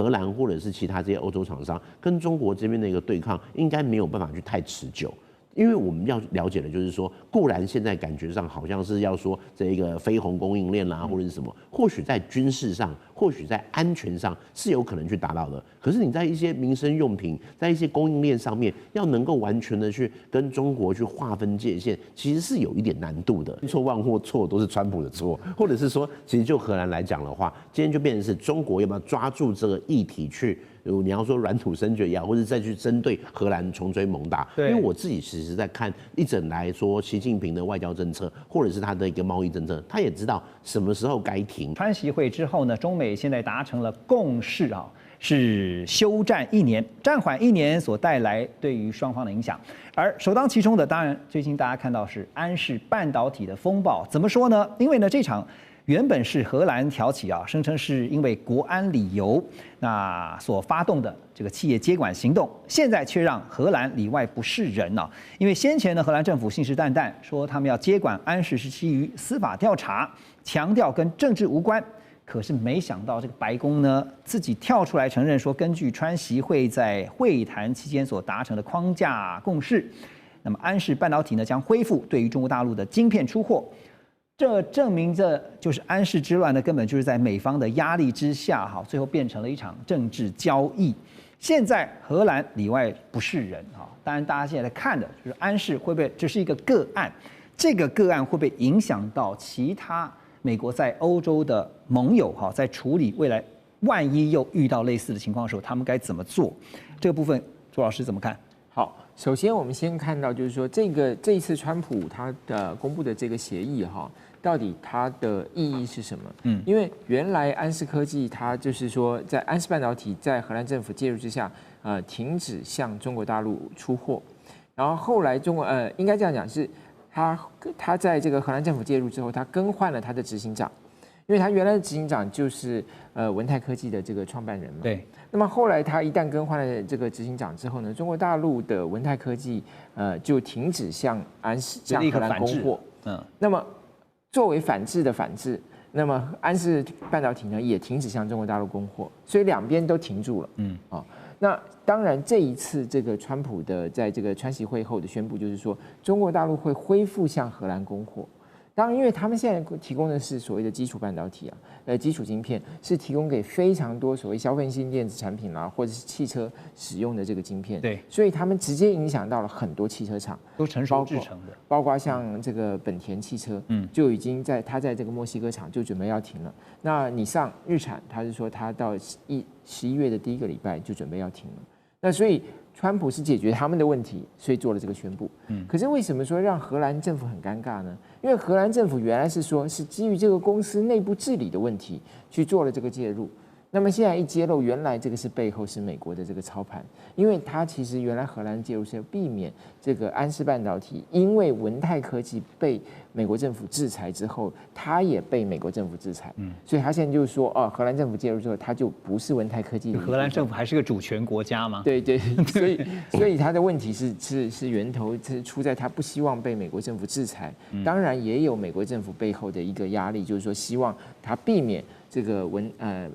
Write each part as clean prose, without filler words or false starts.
荷兰或者是其他这些欧洲厂商跟中国这边的一个对抗，应该没有办法去太持久。因为我们要了解的就是说，固然现在感觉上好像是要说这一个非红供应链啦，或者是什么，或许在军事上，或许在安全上是有可能去达到的。可是你在一些民生用品，在一些供应链上面，要能够完全的去跟中国去划分界限，其实是有一点难度的。错万或错都是川普的错，或者是说，其实就荷兰来讲的话，今天就变成是中国要不要抓住这个议题去。你要说软土生绝也好，或者再去针对荷兰穷追猛打，因为我自己其实在看一整来说习近平的外交政策，或者是他的一个贸易政策，他也知道什么时候该停。川习会之后呢，中美现在达成了共识啊，是休战1年，暂缓1年所带来对于双方的影响。而首当其冲的，当然最近大家看到是安氏半导体的风暴，怎么说呢？因为呢这场原本是荷兰挑起啊，声称是因为国安理由那所发动的这个企业接管行动，现在却让荷兰里外不是人啊。因为先前呢，荷兰政府信誓旦旦说他们要接管安氏是基于司法调查，强调跟政治无关。可是没想到这个白宫呢自己跳出来承认说，根据川习会在会谈期间所达成的框架共识，那么安氏半导体呢将恢复对于中国大陆的晶片出货。这证明这就是安氏之乱呢，根本就是在美方的压力之下，哈，最后变成了一场政治交易。现在荷兰里外不是人啊，当然大家现在在看的就是安氏会不会只是一个个案，这个个案会不会影响到其他美国在欧洲的盟友哈，在处理未来万一又遇到类似的情况的时候，他们该怎么做？这个部分朱老师怎么看？好，首先我们先看到就是说这一次川普他的公布的这个协议哈。到底它的意义是什么？因为原来安氏科技它就是说，在安氏半导体在荷兰政府介入之下，停止向中国大陆出货，然后后来中国应该这样讲是，他在这个荷兰政府介入之后，他更换了他的执行长，因为他原来的执行长就是文泰科技的这个创办人嘛。对。那么后来他一旦更换了这个执行长之后呢，中国大陆的文泰科技就停止向荷兰供货。那么作为反制的反制，那么安氏半导体呢也停止向中国大陆供货，所以两边都停住了。那当然这一次这个川普的在这个川习会后的宣布，就是说中国大陆会恢复向荷兰供货。当然，因为他们现在提供的是所谓的基础半导体基础晶片是提供给非常多所谓消费性电子产品啦，或者是汽车使用的这个晶片。对，所以他们直接影响到了很多汽车厂，都成熟制成的，包括像这个本田汽车，就已经在这个墨西哥厂就准备要停了。那你上日产，他是说他到11月的第1个礼拜就准备要停了。那所以川普是解决他们的问题，所以做了这个宣布。可是为什么说让荷兰政府很尴尬呢？因为荷兰政府原来是说是基于这个公司内部治理的问题去做了这个介入，那么现在一揭露，原来这个是背后是美国的这个操盘，因为它其实原来荷兰介入是要避免这个安氏半导体，因为文泰科技被美国政府制裁之后，它也被美国政府制裁，所以他现在就是说，荷兰政府介入之后，它就不是文泰科技的。荷兰政府还是个主权国家吗？对对，所以它的问题是源头是出在它不希望被美国政府制裁，当然也有美国政府背后的一个压力，就是说希望它避免这个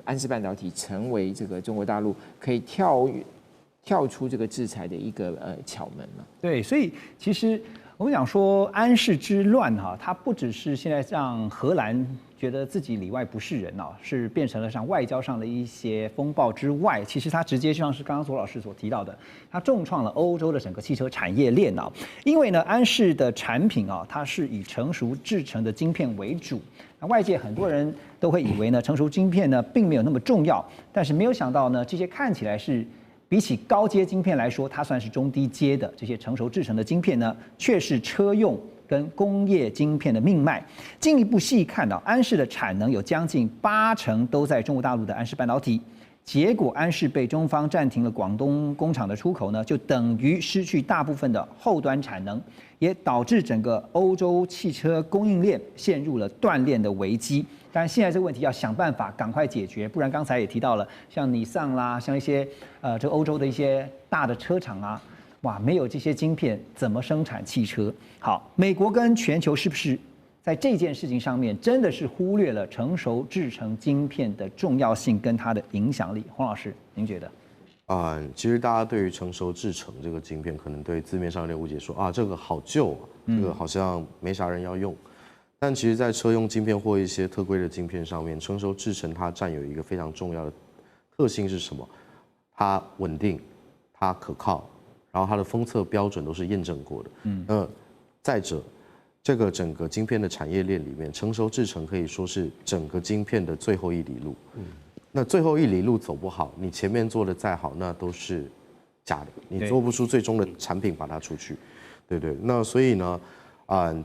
安氏半导体成为这个中国大陆可以跳出这个制裁的一个巧门嘛。对，所以其实我们讲说安氏之乱哈，它不只是现在让荷兰觉得自己里外不是人啊，是变成了像外交上的一些风暴之外，其实它直接像是刚刚左老师所提到的，它重创了欧洲的整个汽车产业链啊。因为呢，安氏的产品啊，它是以成熟制成的晶片为主。那外界很多人都会以为呢，成熟晶片呢并没有那么重要，但是没有想到呢，这些看起来是比起高阶晶片来说，它算是中低阶的这些成熟制成的晶片呢，却是车用跟工业晶片的命脉。进一步细看到，安氏的产能有将近80%都在中国大陆的安氏半导体。结果安氏被中方暂停了广东工厂的出口呢，就等于失去大部分的后端产能，也导致整个欧洲汽车供应链陷入了断链的危机。当然，现在这个问题要想办法赶快解决，不然刚才也提到了，像尼桑啦，像一些这欧洲的一些大的车厂啊，哇，没有这些晶片怎么生产汽车？好，美国跟全球是不是在这件事情上面真的是忽略了成熟制程晶片的重要性跟它的影响力。黄老师，您觉得？其实大家对于成熟制程这个晶片，可能对字面上有点误解说，这个好旧啊，这个好像没啥人要用。但其实，在车用晶片或一些特规的晶片上面，成熟制程它占有一个非常重要的特性是什么？它稳定，它可靠，然后它的封测标准都是验证过的。再者，这个整个晶片的产业链里面，成熟制程可以说是整个晶片的最后一里路。那最后一里路走不好，你前面做的再好，那都是假的，你做不出最终的产品把它出去，对不对？那所以呢，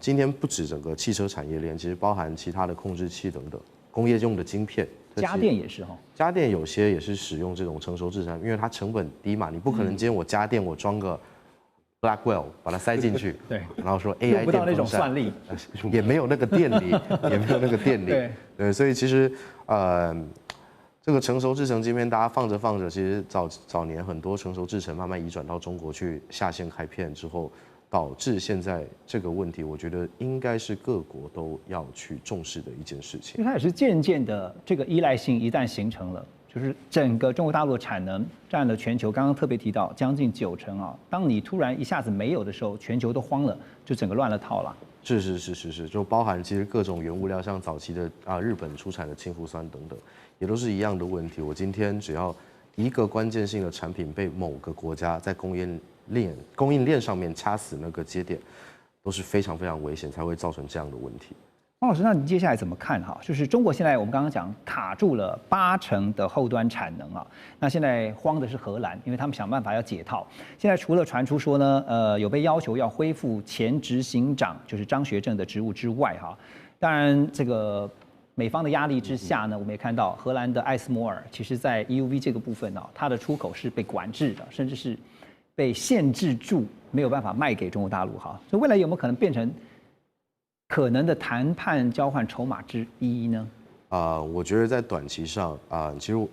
今天不止整个汽车产业链，其实包含其他的控制器等等工业用的晶片，家电也是哈，家电有些也是使用这种成熟制程，因为它成本低嘛，你不可能今天我家电我装个 Blackwell 把它塞进去，对，然后说 AI 用不到那种算力，也没有那个电力，也没有那个电力，对，所以其实这个成熟制程晶片，大家放着放着，其实早年很多成熟制程慢慢移转到中国去下线开片之后，导致现在这个问题，我觉得应该是各国都要去重视的一件事情。因为它也是渐渐的这个依赖性一旦形成了，就是整个中国大陆的产能占了全球，刚刚特别提到将近90%啊。当你突然一下子没有的时候，全球都慌了，就整个乱了套了。是，就包含其实各种原物料，像早期的日本出产的氢氟酸等等，也都是一样的问题。我今天只要一个关键性的产品被某个国家在供应链上面掐死那个节点，都是非常非常危险，才会造成这样的问题。黄老师，那你接下来怎么看哈？就是中国现在我们刚刚讲卡住了80%的后端产能啊，那现在慌的是荷兰，因为他们想办法要解套。现在除了传出说呢，有被要求要恢复前执行长就是张学正的职务之外哈，当然这个美方的压力之下呢，我们也看到荷兰的艾斯摩尔，其实在 EUV 这个部分呢，它的出口是被管制的，甚至是被限制住，没有办法卖给中国大陆哈。所以未来有没有可能变成可能的谈判交换筹码之一呢？我觉得在短期上其实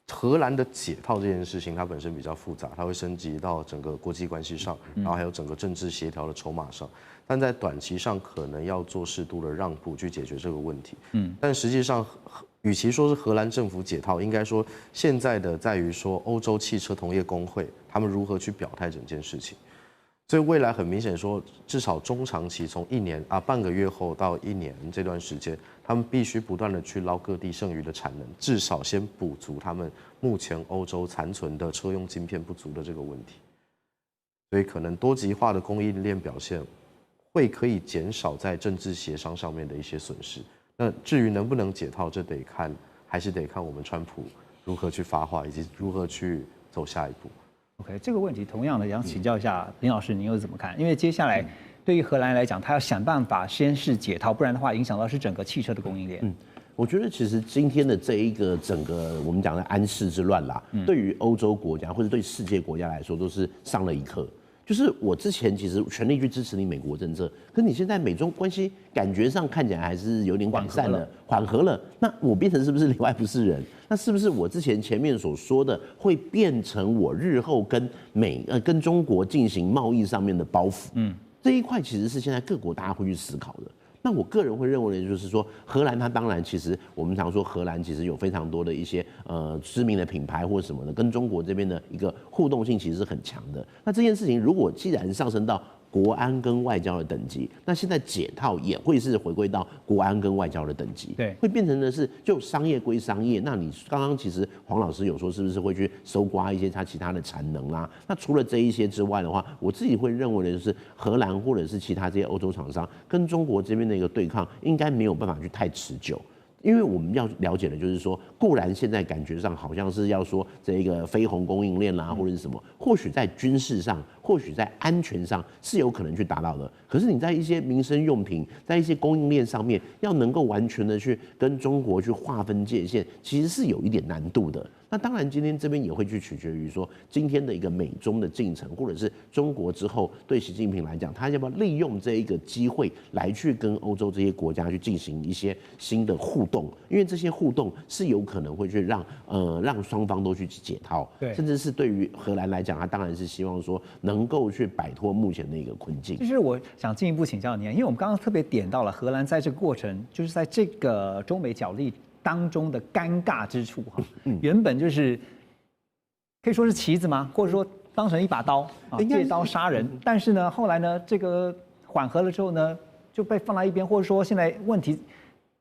荷兰的解套这件事情，它本身比较复杂，它会升级到整个国际关系上，然后还有整个政治协调的筹码上。但在短期上，可能要做适度的让步去解决这个问题。但实际上，与其说是荷兰政府解套，应该说现在的在于说欧洲汽车同业工会他们如何去表态整件事情。所以未来很明显说，至少中长期从1年半个月后到1年这段时间，他们必须不断的去捞各地剩余的产能，至少先补足他们目前欧洲残存的车用晶片不足的这个问题。所以可能多极化的供应链表现会可以减少在政治协商上面的一些损失。那至于能不能解套，这还是得看我们川普如何去发话，以及如何去走下一步。OK， 这个问题同样的想请教一下林老师，您又怎么看？因为接下来对于荷兰来讲，他要想办法先是解套，不然的话影响到是整个汽车的供应链。我觉得其实今天的这一个整个我们讲的安世之乱啦，对于欧洲国家或者对世界国家来说都是上了一课。就是我之前其实全力去支持你美国政策，可你现在美中关系感觉上看起来还是有点改善了，缓和了。那我变成是不是里外不是人？那是不是我之前面所说的会变成我日后跟中国进行贸易上面的包袱？这一块其实是现在各国大家会去思考的。那我个人会认为的就是说，荷兰它当然其实我们常说荷兰其实有非常多的一些知名的品牌或什么的，跟中国这边的一个互动性其实是很强的。那这件事情如果既然上升到国安跟外交的等级，那现在解套也会是回归到国安跟外交的等级，对，会变成的是就商业归商业。那你刚刚其实黄老师有说是不是会去搜刮一些他其他的产能啦？那除了这一些之外的话，我自己会认为的就是荷兰或者是其他这些欧洲厂商跟中国这边的一个对抗，应该没有办法去太持久。因为我们要了解的就是说，固然现在感觉上好像是要说这一个非红供应链啦，或者是什么，或许在军事上，或许在安全上是有可能去达到的。可是你在一些民生用品，在一些供应链上面，要能够完全的去跟中国去划分界限，其实是有一点难度的。那当然，今天这边也会去取决于说今天的一个美中的进程，或者是中国之后对习近平来讲，他要不要利用这一个机会来去跟欧洲这些国家去进行一些新的互动，因为这些互动是有可能会去让双方都去解套，对，甚至是对于荷兰来讲，他当然是希望说能够去摆脱目前的一个困境。其实我想进一步请教您，因为我们刚刚特别点到了荷兰在这个过程，就是在这个中美角力当中的尴尬之处哈，原本就是可以说是棋子吗？或者说当成一把刀啊，借刀杀人。但是呢，后来呢，这个缓和了之后呢，就被放在一边，或者说现在问题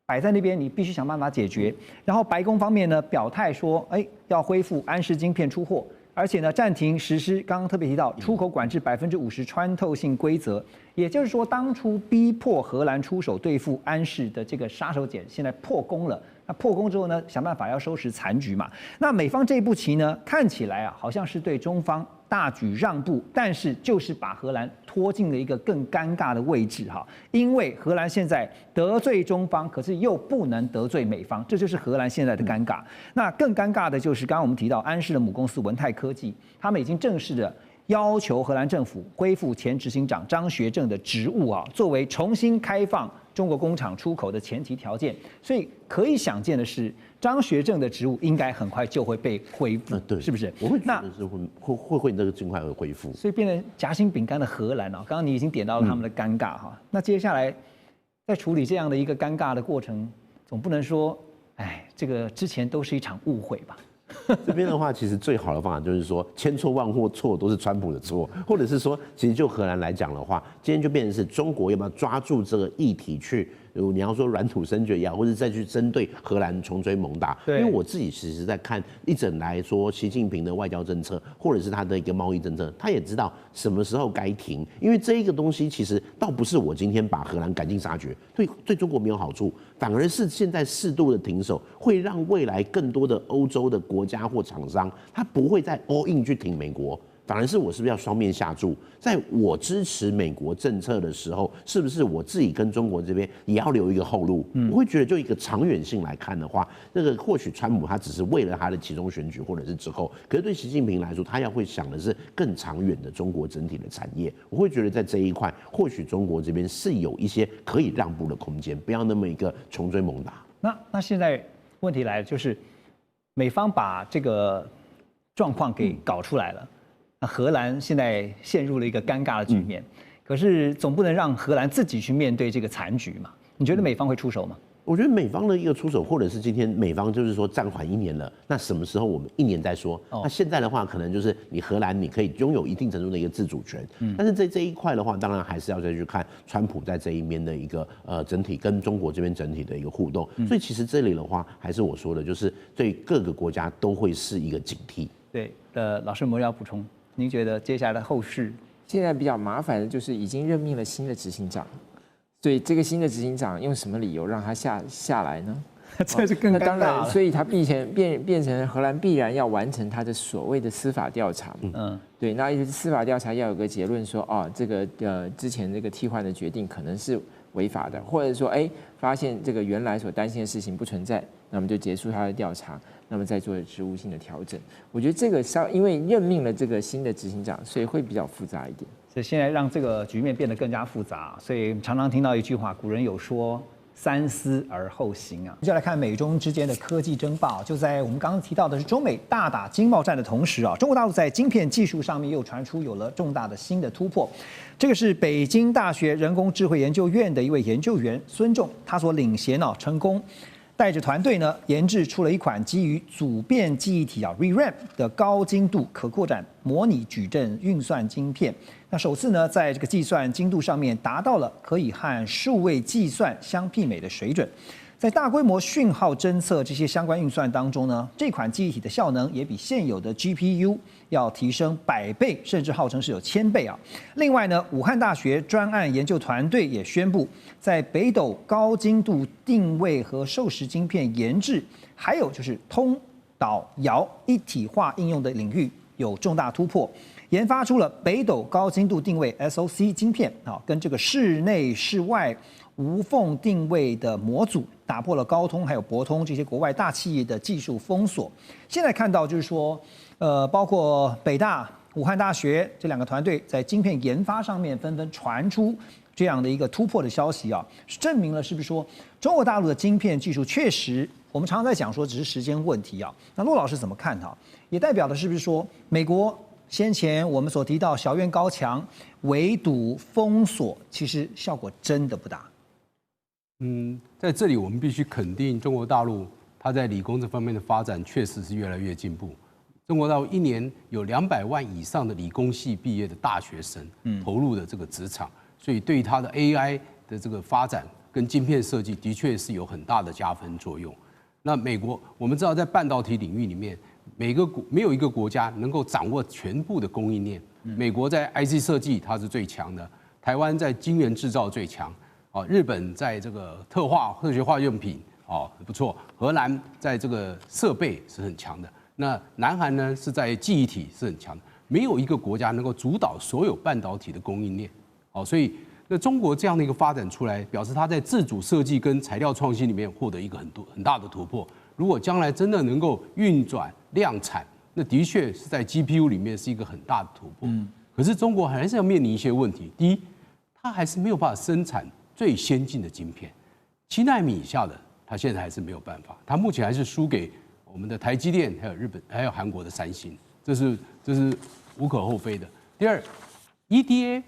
摆在那边，你必须想办法解决。然后白宫方面呢表态说，要恢复安氏晶片出货，而且呢暂停实施刚刚特别提到出口管制50%穿透性规则。也就是说，当初逼迫荷兰出手对付安氏的这个杀手锏，现在破功了。那破功之后呢，想办法要收拾残局嘛。那美方这一步棋呢，看起来啊，好像是对中方大举让步，但是就是把荷兰拖进了一个更尴尬的位置哈。因为荷兰现在得罪中方，可是又不能得罪美方，这就是荷兰现在的尴尬。那更尴尬的就是刚刚我们提到安氏的母公司文泰科技，他们已经正式的要求荷兰政府恢复前执行长张学正的职务啊，作为重新开放中国工厂出口的前提条件。所以可以想见的是，张学正的职务应该很快就会被恢复，对，是不是？我会觉得是会这个尽快会恢复。所以变成夹心饼干的荷兰啊，刚刚你已经点到了他们的尴尬哈。那接下来在处理这样的一个尴尬的过程，总不能说，这个之前都是一场误会吧？这边的话，其实最好的方法就是说，千错万或错都是川普的错，或者是说，其实就荷兰来讲的话，今天就变成是中国要不要抓住这个议题去，你要说软土生绝也好，或者再去针对荷兰穷追猛打。因为我自己其实在看一整来说，习近平的外交政策，或者是他的一个贸易政策，他也知道什么时候该停，因为这一个东西其实倒不是我今天把荷兰赶尽杀绝，对中国没有好处，反而是现在适度的停手，会让未来更多的欧洲的国家或厂商，他不会再 all in 去挺美国。反而是我是不是要双面下注？在我支持美国政策的时候，是不是我自己跟中国这边也要留一个后路？我会觉得，就一个长远性来看的话，那个或许川普他只是为了他的其中选举或者是之后，可是对习近平来说，他要会想的是更长远的中国整体的产业。我会觉得在这一块，或许中国这边是有一些可以让步的空间，不要那么一个穷追猛打。那现在问题来了，就是美方把这个状况给搞出来了。那荷兰现在陷入了一个尴尬的局面，可是总不能让荷兰自己去面对这个残局嘛？你觉得美方会出手吗？我觉得美方的一个出手，或者是今天美方就是说暂缓1年了，那什么时候我们1年再说？那现在的话，可能就是你荷兰你可以拥有一定程度的一个自主权，但是在这一块的话，当然还是要再去看川普在这一边的一个整体跟中国这边整体的一个互动。所以其实这里的话，还是我说的，就是对各个国家都会是一个警惕。对，老师有没有要补充？您觉得接下来的后事？现在比较麻烦的就是已经任命了新的执行长，所以这个新的执行长用什么理由让他下来呢？这是更尴尬了。那当然，所以他变成荷兰必然要完成他的所谓的司法调查。对，那司法调查要有个结论说，这个之前这个替换的决定可能是违法的，或者说发现这个原来所担心的事情不存在，那么就结束他的调查。那么再做职务性的调整，我觉得这个因为任命了这个新的执行长，所以会比较复杂一点。所以现在让这个局面变得更加复杂，所以常常听到一句话，古人有说“三思而后行”啊。就来看美中之间的科技争霸，就在我们刚刚提到的是中美大打经贸战的同时啊，中国大陆在晶片技术上面又传出有了重大的新的突破。这个是北京大学人工智慧研究院的一位研究员孙仲，他所领衔成功。带着团队呢，研制出了一款基于组变记忆体ReRAM 的高精度可扩展模拟矩阵运算晶片。那首次呢，在这个计算精度上面达到了可以和数位计算相媲美的水准。在大规模讯号侦测这些相关运算当中呢，这款记忆体的效能也比现有的 GPU 要提升100倍，甚至号称是有1000倍啊。另外呢，武汉大学专案研究团队也宣布，在北斗高精度定位和授时晶片研制，还有就是通导遥一体化应用的领域有重大突破，研发出了北斗高精度定位 SoC 晶片啊，跟这个室内室外无缝定位的模组打破了高通还有博通这些国外大企业的技术封锁。现在看到就是说，包括北大、武汉大学这2个团队在晶片研发上面纷纷传出这样的一个突破的消息啊，证明了是不是说中国大陆的晶片技术确实，我们常常在讲说只是时间问题啊。那骆老师怎么看它？也代表的是不是说美国先前我们所提到小院高墙、围堵、封锁，其实效果真的不大？在这里我们必须肯定中国大陆它在理工这方面的发展确实是越来越进步。中国大陆1年有200万以上的理工系毕业的大学生投入的这个职场，所以对于它的 AI 的这个发展跟晶片设计的确是有很大的加分作用。那美国我们知道在半导体领域里面，没有一个国家能够掌握全部的供应链。美国在 IC 设计它是最强的，台湾在晶圆制造最强，日本在这个科学化用品不错，荷兰在这个设备是很强的。那南韩呢是在记忆体是很强的，没有一个国家能够主导所有半导体的供应链。所以那中国这样的一个发展出来，表示它在自主设计跟材料创新里面获得一个很大的突破。如果将来真的能够运转量产，那的确是在 GPU 里面是一个很大的突破。可是中国还是要面临一些问题。第一，它还是没有办法生产最先进的晶片，7奈米以下的，它现在还是没有办法。它目前还是输给我们的台积电，还有日本，还有韩国的三星，这是无可厚非的。第二 ，EDA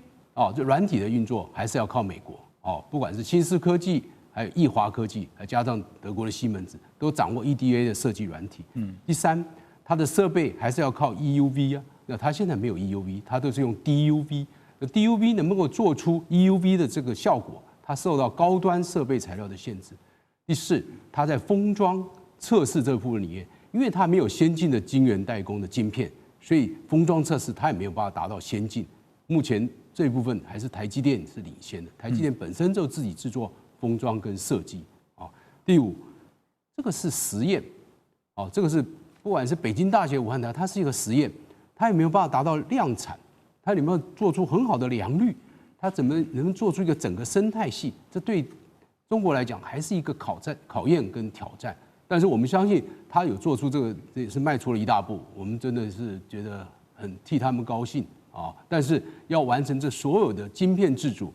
这软体的运作还是要靠美国不管是新思科技，还有易华科技，还加上德国的西门子，都掌握 EDA 的设计软体。第三，它的设备还是要靠 EUV 啊，那它现在没有 EUV， 它都是用 DUV。那 DUV 能不能够做出 EUV 的这个效果，它受到高端设备材料的限制。第四，它在封装测试这部分里面，因为它没有先进的晶圆代工的晶片，所以封装测试它也没有办法达到先进。目前这一部分还是台积电是领先的，台积电本身就自己制作封装跟设计。第五，这个是实验，这个是不管是北京大学、武汉大学，它是一个实验，它也没有办法达到量产，它有没有做出很好的良率，它怎么能做出一个整个生态系？这对中国来讲还是一个考验跟挑战。但是我们相信他有做出这个，这也是迈出了一大步，我们真的是觉得很替他们高兴但是要完成这所有的晶片自主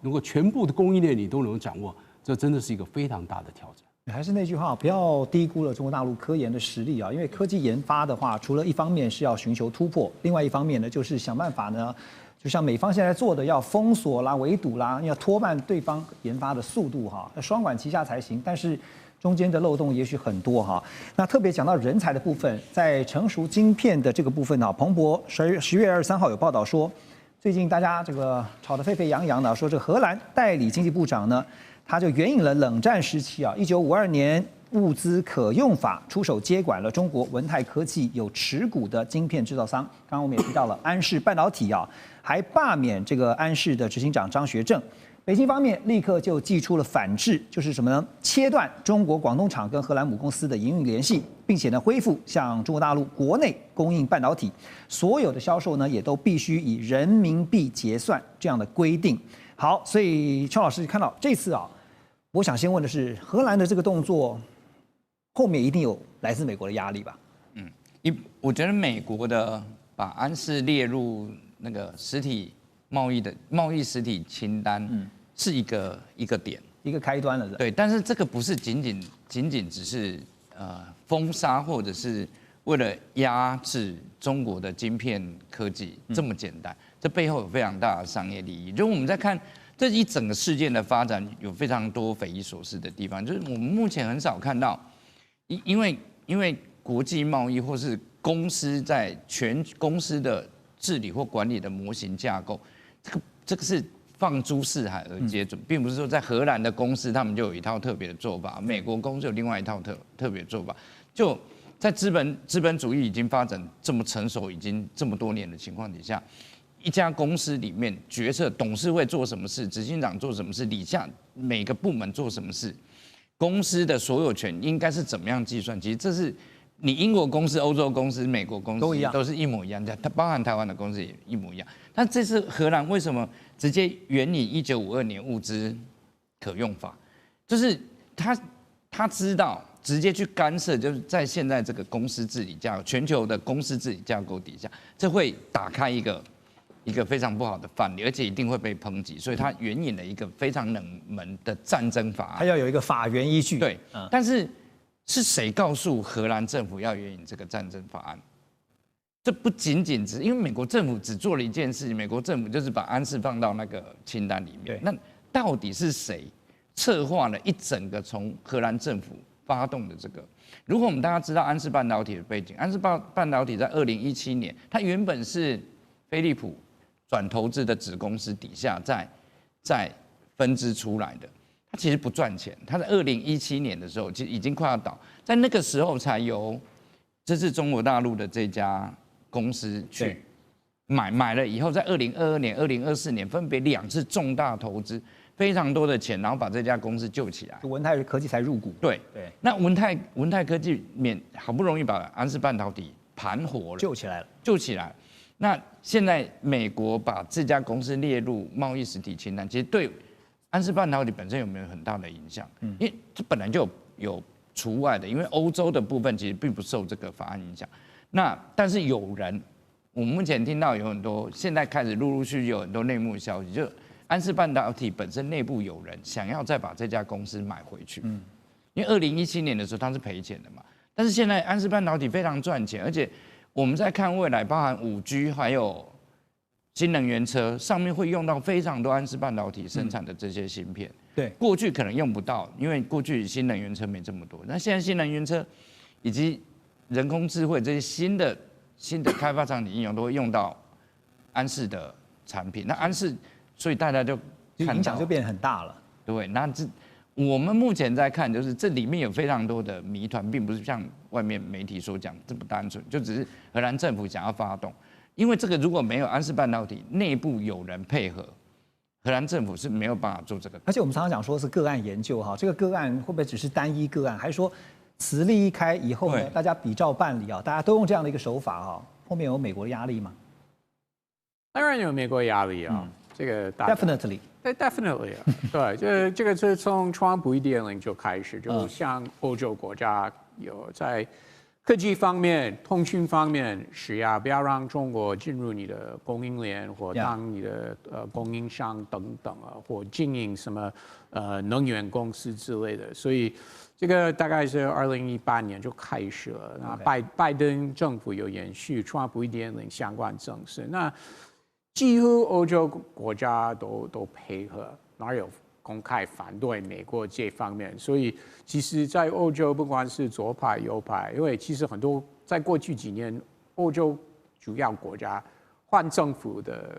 能够全部的供应链你都能掌握，这真的是一个非常大的挑战。还是那句话，不要低估了中国大陆科研的实力啊！因为科技研发的话，除了一方面是要寻求突破，另外一方面呢，就是想办法呢，就像美方现在做的，要封锁啦、围堵啦，要拖慢对方研发的速度那双管齐下才行。但是中间的漏洞也许很多那特别讲到人才的部分，在成熟晶片的这个部分彭博10月23号有报道说，最近大家这个吵得沸沸扬扬的，说这个荷兰代理经济部长呢，他就援引了冷战时期1952年物资可用法出手接管了中国文泰科技有持股的晶片制造商。刚刚我们也提到了安氏半导体还罢免这个安氏的执行长张学正。北京方面立刻就祭出了反制，就是什么呢？切断中国广东厂跟荷兰母公司的营运联系，并且呢恢复向中国大陆国内供应半导体，所有的销售呢也都必须以人民币结算这样的规定。好，所以邱老师看到这次我想先问的是，荷兰的这个动作后面一定有来自美国的压力吧？我觉得美国的把安氏列入那个实体贸易实体清单，是一个点，一个开端了。对，但是这个不是仅仅只是封杀或者是为了压制中国的晶片科技这么简单，这背後有非常大的商业利益。就我们在看这一整个事件的发展，有非常多匪夷所思的地方，就是我们目前很少看到，因为国际贸易或是公司在全公司的治理或管理的模型架构。这个是放诸四海而皆准，并不是说在荷兰的公司他们就有一套特别的做法，美国公司有另外一套特别的做法。就在资本主义已经发展这么成熟，已经这么多年的情况底下，一家公司里面决策董事会做什么事，执行长做什么事，底下每个部门做什么事，公司的所有权应该是怎么样计算？其实这是你英国公司、欧洲公司、美国公司都是一模一样的，它包含台湾的公司也一模一样。但这次荷兰为什么直接援引1952年物资可用法？就是他知道直接去干涉，就是在现在这个公司治理架构、全球的公司治理架构底下，这会打开一个非常不好的范例，而且一定会被抨击。所以他援引了一个非常冷门的战争法案，它要有一个法源依据。对，但是谁告诉荷兰政府要援引这个战争法案？这不仅仅只因为美国政府只做了一件事情，美国政府就是把安氏放到那个清单里面。那到底是谁策划了一整个从荷兰政府发动的这个？如果我们大家知道安氏半导体的背景，安氏半导体在2017年，它原本是飞利浦转投资的子公司底下再分支出来的，它其实不赚钱。它在2017年的时候，其实已经快要倒，在那个时候才由这是中国大陆的这家公司去买了以后，在2022年、2024年分别2次重大投资，非常多的钱，然后把这家公司救起来。文泰科技才入股。对，那文泰科技好不容易把安氏半导体盘活了，救起来。那现在美国把这家公司列入贸易实体清单，其实对安氏半导体本身有没有很大的影响？因为这本来就有除外的，因为欧洲的部分其实并不受这个法案影响。但是有人，我们目前听到有很多，现在开始陆陆续续有很多内幕消息，就安氏半导体本身内部有人想要再把这家公司买回去。因为2017年的时候它是赔钱的嘛，但是现在安氏半导体非常赚钱，而且我们在看未来，包含5G 还有新能源车上面会用到非常多安氏半导体生产的这些芯片。对，过去可能用不到，因为过去新能源车没这么多。那现在新能源车以及人工智慧这些新的开发场景应用都会用到安氏的产品。那安氏，所以大家就看到影响就变得很大了。对，那我们目前在看，就是这里面有非常多的谜团，并不是像外面媒体所讲这么单纯，就只是荷兰政府想要发动。因为这个如果没有安氏半导体内部有人配合，荷兰政府是没有办法做这个。而且我们常常讲说是个案研究哈，这个个案会不会只是单一个案，还是说此例一开以后呢，大家比照办理啊？大家都用这样的一个手法哈，后面有美国的压力吗？当然有美国压力啊，这个 definitely 啊，对，这个是从川普1.0就开始，就像欧洲国家有在科技方面、通讯方面施压，不要让中国进入你的供应链或当你的供应商等等啊，或经营什么能源公司之类的。所以这个大概是2018年就开始了。那拜登政府有延续川普1.0相关政策，那几乎欧洲国家都配合，哪有公开反对美国这方面？所以其实，在欧洲不管是左派右派，因为其实很多在过去几年，欧洲主要国家换政府的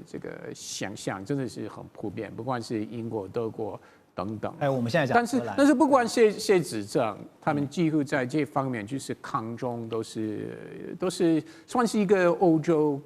这个现象真的是很普遍，不管是英国、德国等等。我们现在讲，但是不管谁执政，他们几乎在这方面就是抗中都是算是一个欧洲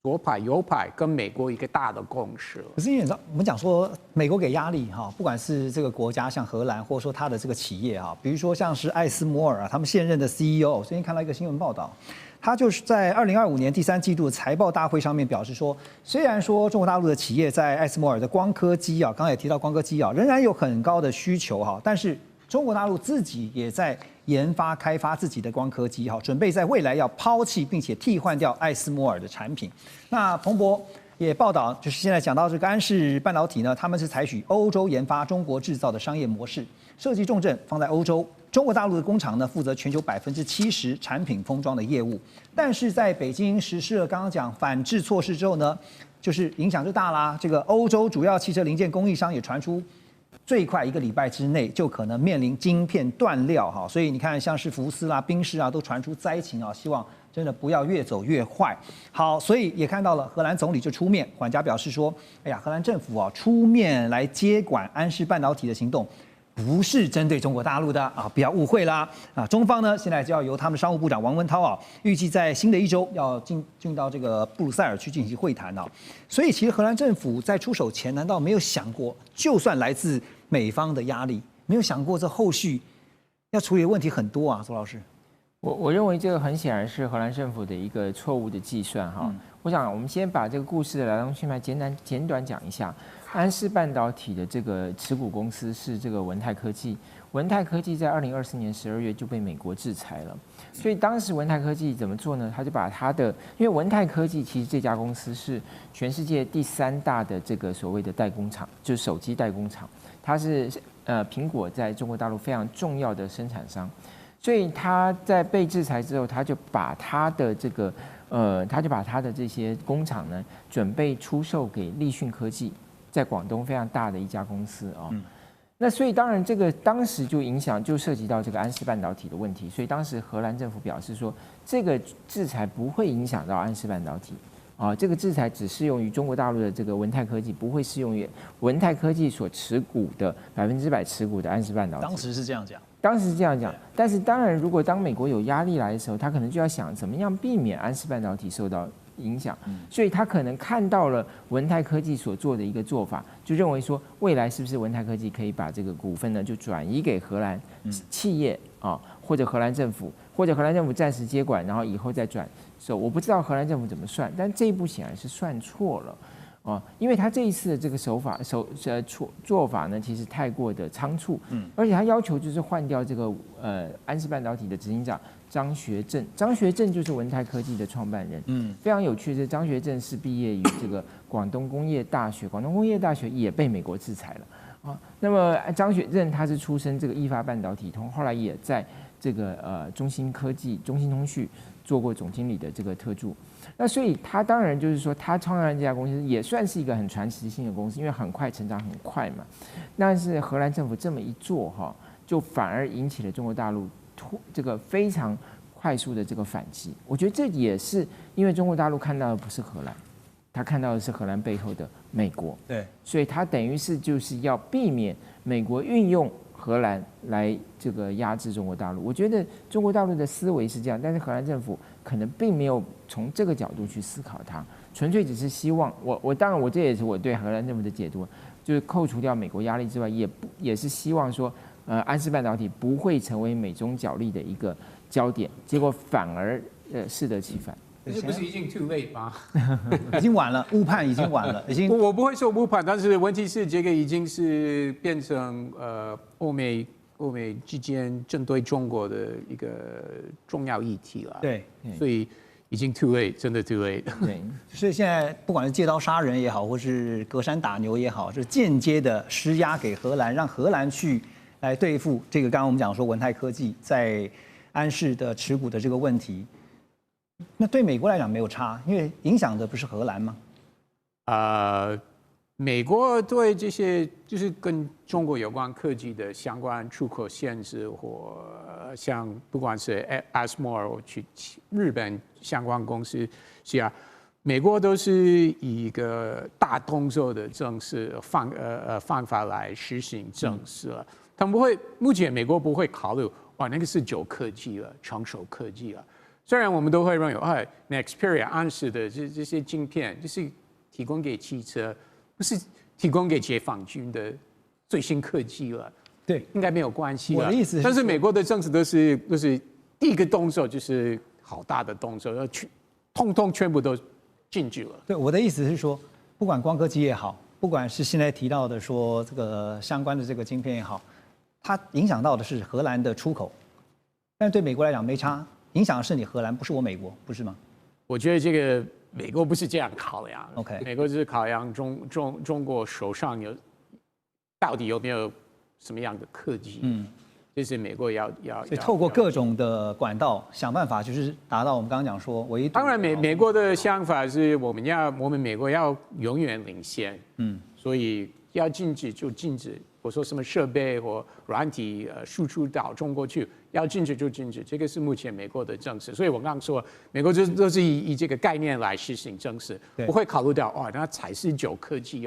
左派右派跟美国一个大的共识。可是因为你知道，我们讲说美国给压力哈，不管是这个国家像荷兰，或者说它的这个企业哈，比如说像是艾斯摩尔啊，他们现任的 CEO， 最近看到一个新闻报道，他就是在2025年第3季度的财报大会上面表示说，虽然说中国大陆的企业在艾斯摩尔的光刻机啊，刚才也提到光刻机啊，仍然有很高的需求哈，但是中国大陆自己也在研发开发自己的光刻机，准备在未来要抛弃并且替换掉艾斯摩尔的产品。那彭博也报道，就是现在讲到这个安氏半导体呢，他们是采取欧洲研发、中国制造的商业模式，设计重镇放在欧洲。中国大陆的工厂呢，负责全球70%产品封装的业务。但是在北京实施了刚刚讲反制措施之后呢，就是影响就大啦。这个欧洲主要汽车零件供应商也传出，最快1个礼拜之内就可能面临晶片断料哈，所以你看像是福斯啊、宾士啊都传出灾情啊，希望真的不要越走越坏。好，所以也看到了荷兰总理就出面，管家表示说，哎呀，荷兰政府啊出面来接管安氏半导体的行动，不是针对中国大陆的啊，不要误会啦啊！中方呢现在就要由他们商务部长王文涛啊，预计在新的一周要进到这个布鲁塞尔去进行会谈啊。所以其实荷兰政府在出手前，难道没有想过，就算来自美方的压力，没有想过这后续要处理的问题很多啊？周老师，我认为这个很显然是荷兰政府的一个错误的计算哈。我想我们先把这个故事的来龙去脉简短讲一下。安氏半导体的这个持股公司是这个文泰科技。文泰科技在2024年12月就被美国制裁了。所以当时文泰科技怎么做呢？他就把他的，因为文泰科技其实这家公司是全世界第3大的这个所谓的代工厂，就是手机代工厂，它是苹果在中国大陆非常重要的生产商。所以他在被制裁之后，他就把他的这些工厂呢，准备出售给立讯科技，在广东非常大的一家公司啊。那所以当然这个当时就涉及到这个安氏半导体的问题，所以当时荷兰政府表示说，这个制裁不会影响到安氏半导体啊，这个制裁只适用于中国大陆的这个文泰科技，不会适用于文泰科技所持股的100%持股的安氏半导体。当时是这样讲。当时是这样讲，但是当然，如果当美国有压力来的时候，他可能就要想怎么样避免安氏半导体受到影响，所以他可能看到了文泰科技所做的一个做法，就认为说未来是不是文泰科技可以把这个股份呢就转移给荷兰企业啊，或者荷兰政府，或者荷兰政府暂时接管，然后以后再转手。我不知道荷兰政府怎么算，但这一步显然是算错了。因为他这一次的这个做法呢，其实太过的仓促，而且他要求就是换掉这个安氏半导体的执行长张学正，张学正就是文泰科技的创办人，非常有趣的是张学正是毕业于这个广东工业大学，广东工业大学也被美国制裁了啊。那么张学正他是出身这个意法半导体通，后来也在这个中芯科技、中芯通讯做过总经理的这个特助。那所以他当然就是说，他创办这家公司也算是一个很传奇性的公司，因为很快成长很快嘛。但是荷兰政府这么一做哈，就反而引起了中国大陆这个非常快速的这个反击。我觉得这也是因为中国大陆看到的不是荷兰，他看到的是荷兰背后的美国。对，所以他等于是就是要避免美国运用荷兰来这个压制中国大陆。我觉得中国大陆的思维是这样，但是荷兰政府可能并没有从这个角度去思考它，纯粹只是希望当然我这也是我对荷兰政府的解读，就是扣除掉美国压力之外，也是希望说，安氏半导体不会成为美中角力的一个焦点，结果反而适得其反。这不是已经 too late 吗？已经晚了，误判已经晚了，已经。我不会说误判，但是问题是这个已经是变成欧美之间针对中国的一个重要议题了。对，所以已经 too late， 真的 too late。对，所以现在不管是借刀杀人也好，或是隔山打牛也好，是间接的施压给荷兰，让荷兰去来对付这个刚刚我们讲说文泰科技在安氏的持股的这个问题。那对美国来讲没有差，因为影响的不是荷兰吗？美国对这些就是跟中国有关科技的相关出口限制，或像不管是 ASML 去日本相关公司是啊，美国都是以一个大动作的正式方法来实行正式了。他们不会，目前美国不会考虑那个是旧科技了，成熟科技了。虽然我们都会认为，Nexperia 安氏的这些晶片就是提供给汽车，不是提供给解放军的最新科技了。对，应该没有关系了。我的意思是，但是美国的政策都是第一个动作就是好大的动作，通通全部都禁止了。对，我的意思是说，不管光刻机也好，不管是现在提到的说这个相关的这个晶片也好，它影响到的是荷兰的出口，但是对美国来讲没差。影响的是你荷兰，不是我美国，不是吗？我觉得这个美国不是这样考量。OK， 美国就是考量中国手上到底有没有什么样的科技。这是美国要所以透过各种的管道想办法，就是达到我们刚刚讲说唯一。当然美国的想法是我们美国要永远领先。所以要禁止就禁止。我说什么设备或软体输出到中国去，要禁止就禁止，这个是目前美国的政策。所以我刚刚说，美国都是以这个概念来实行政策，不会考虑到那才是旧科技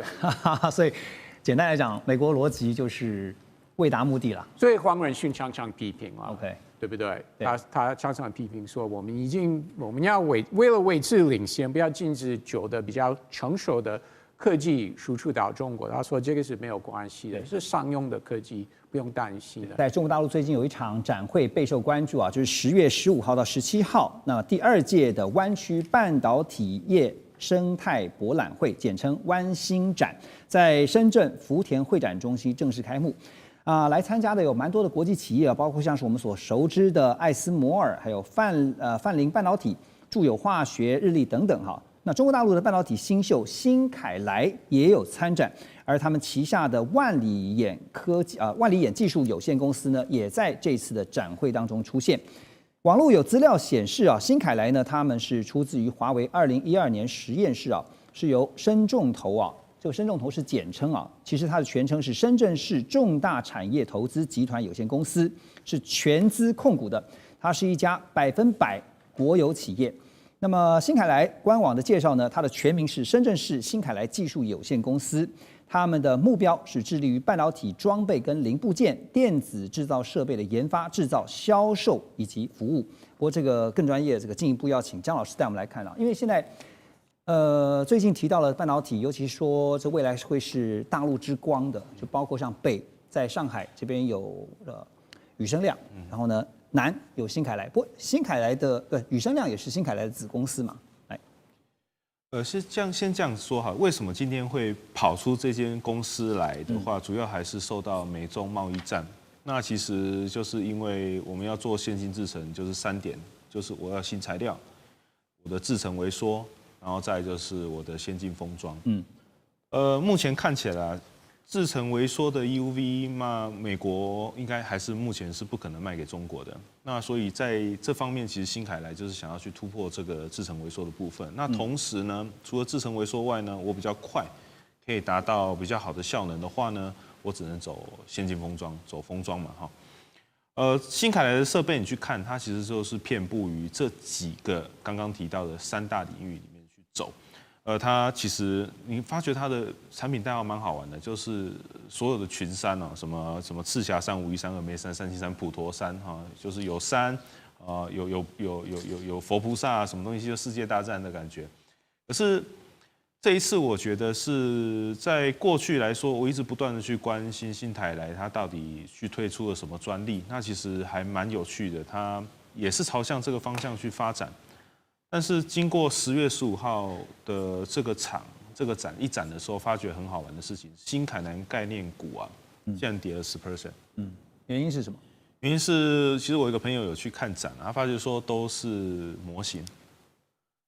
所以简单来讲，美国逻辑就是为达目的了。所以黄仁勋常常批评了 ，OK， 对不对？他常常批评说，我们要为了维持领先，不要禁止旧的比较成熟的科技输出到中国。他说这个是没有关系的，是商用的科技，不用担心的。在中国大陆最近有一场展会备受关注啊，就是10月15号到17号，那第2届的湾区半导体业生态博览会，简称湾星展，在深圳福田会展中心正式开幕。来参加的有蛮多的国际企业啊，包括像是我们所熟知的艾斯摩尔，还有泛林半导体、住友化学、日立等等哈。那中国大陆的半导体新秀新凯来也有参展，而他们旗下的万里眼技术有限公司呢，也在这次的展会当中出现。网络有资料显示啊，新凯来呢，他们是出自于华为2012年实验室啊，是由深重投啊，这个深重投是简称啊，其实它的全称是深圳市重大产业投资集团有限公司，是全资控股的，它是一家100%国有企业。那么新凯来官网的介绍呢，它的全名是深圳市新凯来技术有限公司。他们的目标是致力于半导体装备跟零部件、电子制造设备的研发、制造、销售以及服务。不过这个更专业，这个进一步要请姜老师带我们来看啊，因为现在最近提到了半导体，尤其说这未来会是大陆之光的，就包括像北在上海这边有宇升亮，然后呢南有新凯来，不过新凯来的宇升亮也是新凯来的子公司嘛。是先这样说哈，为什么今天会跑出这间公司来的话，主要还是受到美中贸易战。那其实就是因为我们要做先进制程，就是3点，就是我要新材料，我的制程微缩，然后再就是我的先进封装。目前看起来制程微缩的 EUV， 那美国应该还是目前是不可能卖给中国的。那所以在这方面，其实新凯来就是想要去突破这个制程微缩的部分。那同时呢，除了制程微缩外呢，我比较快可以达到比较好的效能的话呢，我只能走先进封装，走封装嘛哈。新凯来的设备你去看，它其实就是遍布于这几个刚刚提到的3大领域里面去走。它其实你发觉它的产品代号蛮好玩的，就是所有的群山哦，什么赤霞山、武夷山、峨眉山、三清山、普陀山哈，就是有山有佛菩萨什么东西，就世界大战的感觉。可是这一次，我觉得是在过去来说，我一直不断的去关心新凯来它到底去推出了什么专利，那其实还蛮有趣的，它也是朝向这个方向去发展。但是经过10月15号的这个展一展的时候，发觉很好玩的事情，新凯来概念股啊，竟然跌了10%。原因是什么？原因是其实我有一个朋友有去看展，他发觉说都是模型。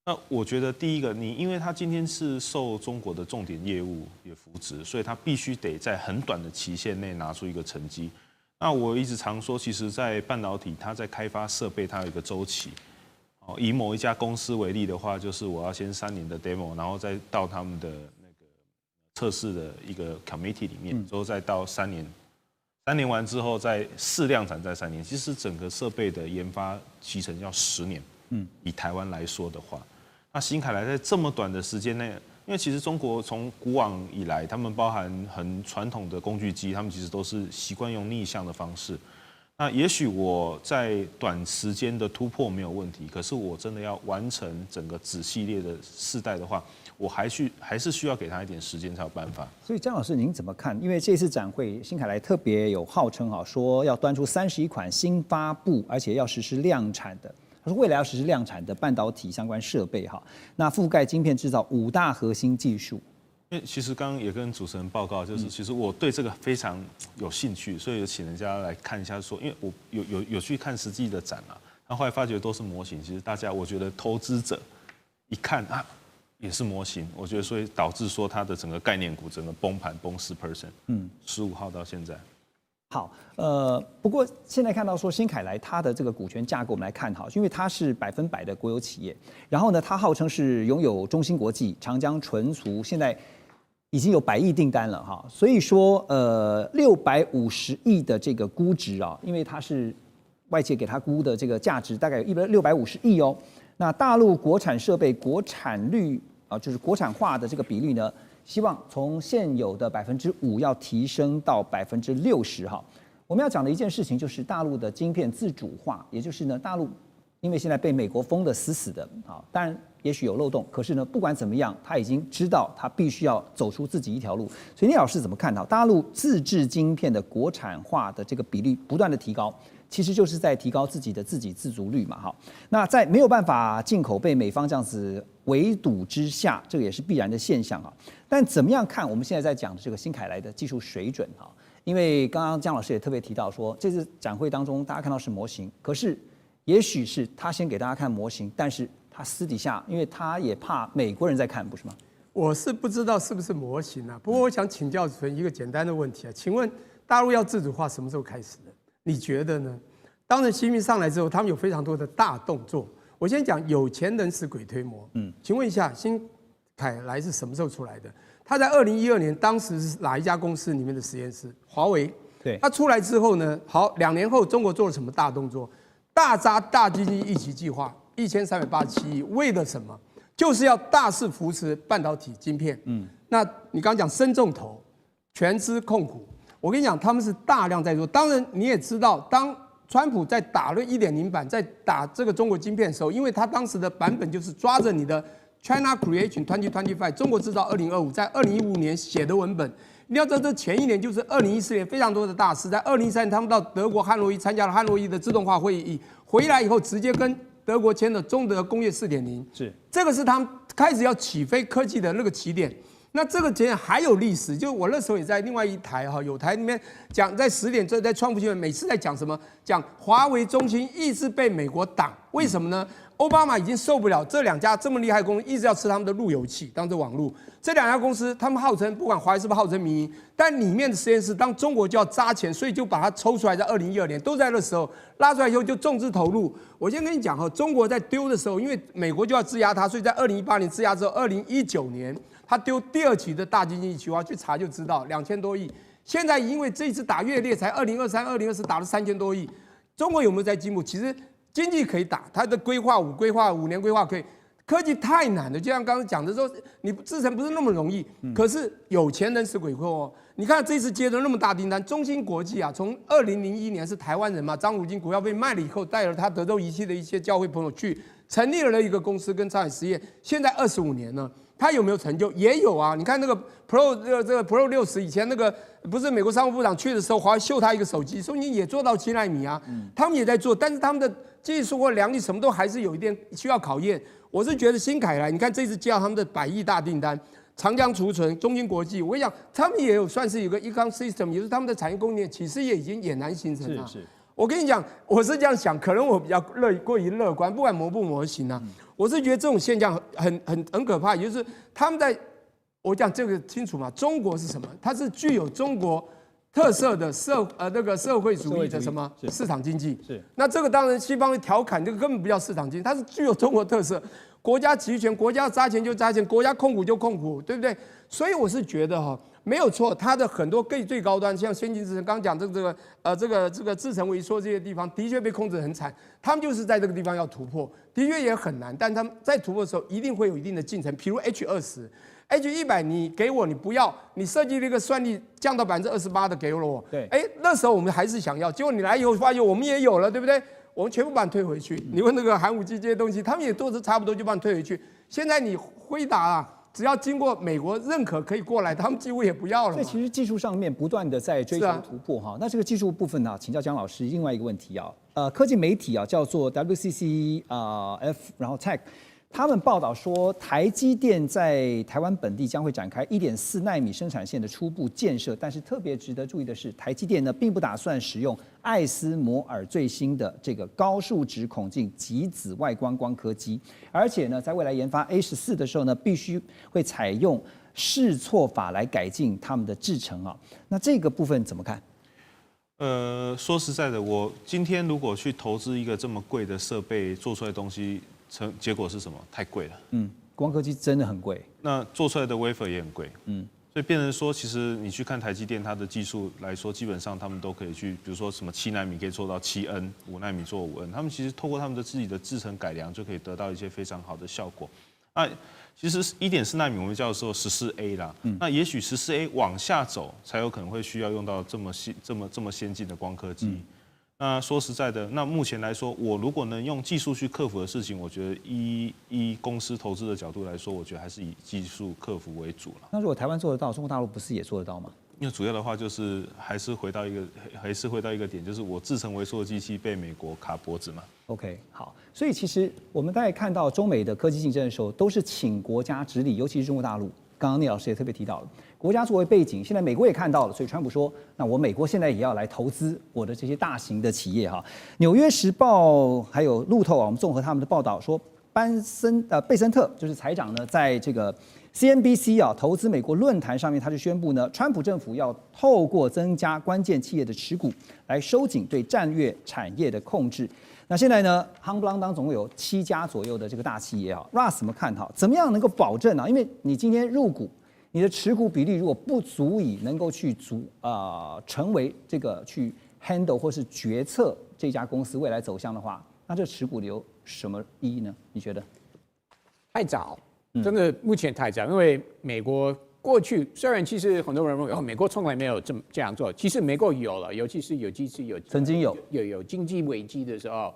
那我觉得第一个，因为他今天是受中国的重点业务也扶植，所以他必须得在很短的期限内拿出一个成绩。那我一直常说，其实在半导体，它在开发设备，它有一个周期。以某一家公司为例的话，就是我要先3年的 demo， 然后再到他们的那个测试的一个 committee 里面，之后再到3年，3年完之后再试量产，再3年。其实整个设备的研发期程要10年。以台湾来说的话，那新凯来在这么短的时间内，因为其实中国从古往以来，他们包含很传统的工具机，他们其实都是习惯用逆向的方式。那也许我在短时间的突破没有问题，可是我真的要完成整个子系列的世代的话，我还是需要给他一点时间才有办法。所以姜老师您怎么看？因为这次展会，新凯来特别有号称说要端出31款新发布，而且要实施量产的。他说未来要实施量产的半导体相关设备那覆盖晶片制造5大核心技术。因为其实刚刚也跟主持人报告，就是其实我对这个非常有兴趣，所以有请人家来看一下说，因为我有去看实际的展啊，然后后来发觉都是模型，其实大家我觉得投资者一看也是模型，我觉得所以导致说它的整个概念股整个崩盘崩10%。15号到现在。好，不过现在看到说新凯来它的这个股权架构，我们来看因为它是100%的国有企业，然后呢，它号称是拥有中芯国际、长江存储，现在已经有100亿订单了所以说650亿的这个估值因为它是外界给它估的这个价值大概有650亿哦。那大陆国产设备国产率就是国产化的这个比率呢，希望从现有的5%要提升到60%我们要讲的一件事情就是大陆的晶片自主化，也就是呢，大陆因为现在被美国封得死死的当然也许有漏洞，可是呢，不管怎么样，他已经知道他必须要走出自己一条路。所以聂老师怎么看大陆自制晶片的国产化的这个比率不断的提高，其实就是在提高自己的自足率嘛那在没有办法进口被美方这样子围堵之下，这个也是必然的现象但怎么样看我们现在在讲的这个新凯来的技术水准因为刚刚姜老师也特别提到说，这次展会当中大家看到是模型，可是也许是他先给大家看模型，但是他私底下，因为他也怕美国人在看，不是吗？我是不知道是不是模型啊，不过我想请教主持人一个简单的问题啊，请问大陆要自主化什么时候开始的？你觉得呢？当然，习近平上来之后，他们有非常多的大动作。我先讲有钱人使鬼推磨。请问一下，辛凯莱是什么时候出来的？他在2012年，当时是哪一家公司里面的实验室？华为。对。他出来之后呢，好，2年后中国做了什么大动作？大扎大经济一起计划1387亿，为了什么？就是要大肆扶持半导体晶片。那你刚刚讲深重投，全资控股，我跟你讲，他们是大量在做。当然你也知道，当川普在打了1.0版，在打这个中国晶片的时候，因为他当时的版本就是抓着你的 China Creation 2025， 中国制造2025，在2015年写的文本。你要知道，这前一年就是2014年，非常多的大师在2013年他们到德国汉诺伊参加了汉诺伊的自动化会议，回来以后直接跟德国签了中德工业4.0，是这个是他们开始要起飞科技的那个起点。那这个节点还有历史，就我那时候也在另外一台有台里面讲，在10点在创富新闻每次在讲什么，讲华为、中兴一直被美国挡，为什么呢？奥巴马已经受不了这2家这么厉害的公司一直要吃他们的路由器当做网路，这2家公司他们号称不管华为是不是号称民营，但里面的实验室当中国就要扎钱，所以就把它抽出来，在2012年都在那时候拉出来以后就重资投入。我先跟你讲中国在丢的时候，因为美国就要质押它，所以在2018年质押之后，2019年他丢第2期的大经济计划，去查就知道2000多亿。现在因为这一次打越烈，才2023、2024打了3000多亿。中国有没有在进步？其实经济可以打，它的规划5年规划可以。科技太难了，就像刚刚讲的说，你制程不是那么容易。可是有钱人使鬼推磨。你看这次接的那么大订单，中芯国际啊，从2001年是台湾人嘛，张汝京股票被卖了以后，带了他德州仪器的一些教会朋友去成立了一个公司跟上海实业，现在25年了。他有没有成就？也有啊！你看那个 Pro 这个 Pro 60，以前那个不是美国商务部长去的时候，华为秀他一个手机，说你也做到7奈米啊。他们也在做，但是他们的技术或良率什么都还是有一点需要考验。我是觉得辛凯莱，你看这次接到他们的100亿大订单，长江储存、中芯国际，我跟你讲，他们也有算是有个 ecosystem， 也就是他们的产业供应链，其实也已经俨然形成了。是。我跟你讲，我是这样想，可能我比较过于乐观，不管模不模型啊。我是觉得这种现象很可怕，也就是他们在，我讲这个清楚嘛？中国是什么？它是具有中国特色的那个社会主义的什么市场经济？是。那这个当然西方会调侃，这个根本不叫市场经济，它是具有中国特色，国家集权，国家扎钱就扎钱，国家控股就控股，对不对？所以我是觉得没有错，它的很多最高端，像先进制程，刚讲这个制程萎缩这些地方，的确被控制得很惨。他们就是在这个地方要突破，的确也很难。但他们在突破的时候，一定会有一定的进程。比如 H20、H100， 你给我，你不要，你设计了一个算力降到28%的给了我。对，那时候我们还是想要，结果你来以后发现我们也有了，对不对？我们全部把你退回去。你问那个寒武纪这些东西，他们也都是差不多就把你退回去。现在你辉达啊。只要经过美国认可可以过来，他们几乎也不要了。所以其实技术上面不断的在追求突破哈。那这个技术部分呢，请教姜老师另外一个问题啊，科技媒体啊叫做 WCC F 然后 Tech， 他们报道说台积电在台湾本地将会展开1.4奈米生产线的初步建设，但是特别值得注意的是，台积电呢并不打算使用艾斯摩尔最新的这个高数值孔径极紫外光光刻机，而且呢，在未来研发 A14的时候呢，必须会采用试错法来改进他们的制程啊。那这个部分怎么看？说实在的，我今天如果去投资一个这么贵的设备做出来的东西，结果是什么？太贵了。光刻机真的很贵。那做出来的 wafer 也很贵。所以变成说，其实你去看台积电，它的技术来说，基本上他们都可以去，比如说什么7奈米可以做到7N，5奈米做5N，他们其实透过他们的自己的制程改良，就可以得到一些非常好的效果。那其实1.4奈米我们叫做14A 啦，那也许14A 往下走，才有可能会需要用到这么先进的光刻机。那说实在的，那目前来说，我如果能用技术去克服的事情，我觉得依公司投资的角度来说，我觉得还是以技术克服为主了。那如果台湾做得到，中国大陆不是也做得到吗？因为主要的话就是还是回到一个点，就是我制程微缩的机器被美国卡脖子嘛。OK， 好，所以其实我们在看到中美的科技竞争的时候，都是请国家直立，尤其是中国大陆刚刚聂老师也特别提到了，国家作为背景，现在美国也看到了，所以川普说，那我美国现在也要来投资我的这些大型的企业哈。纽约时报还有路透啊，我们综合他们的报道说，贝森特就是财长呢，在这个 CNBC 啊投资美国论坛上面，他就宣布呢，川普政府要透过增加关键企业的持股，来收紧对战略产业的控制。那现在呢，夯不啷当总共有7家左右的这个大企业啊 ，Russ 怎么看哈？怎么样能够保证啊？因为你今天入股，你的持股比例如果不足以能够去成为这个去 handle 或是决策这家公司未来走向的话，那这持股有什么意义呢？你觉得？太早，真的目前太早，因为美国过去虽然其实很多人认为美国从来没有这样做，其实美国有了，尤其是曾经有经济危机的时候，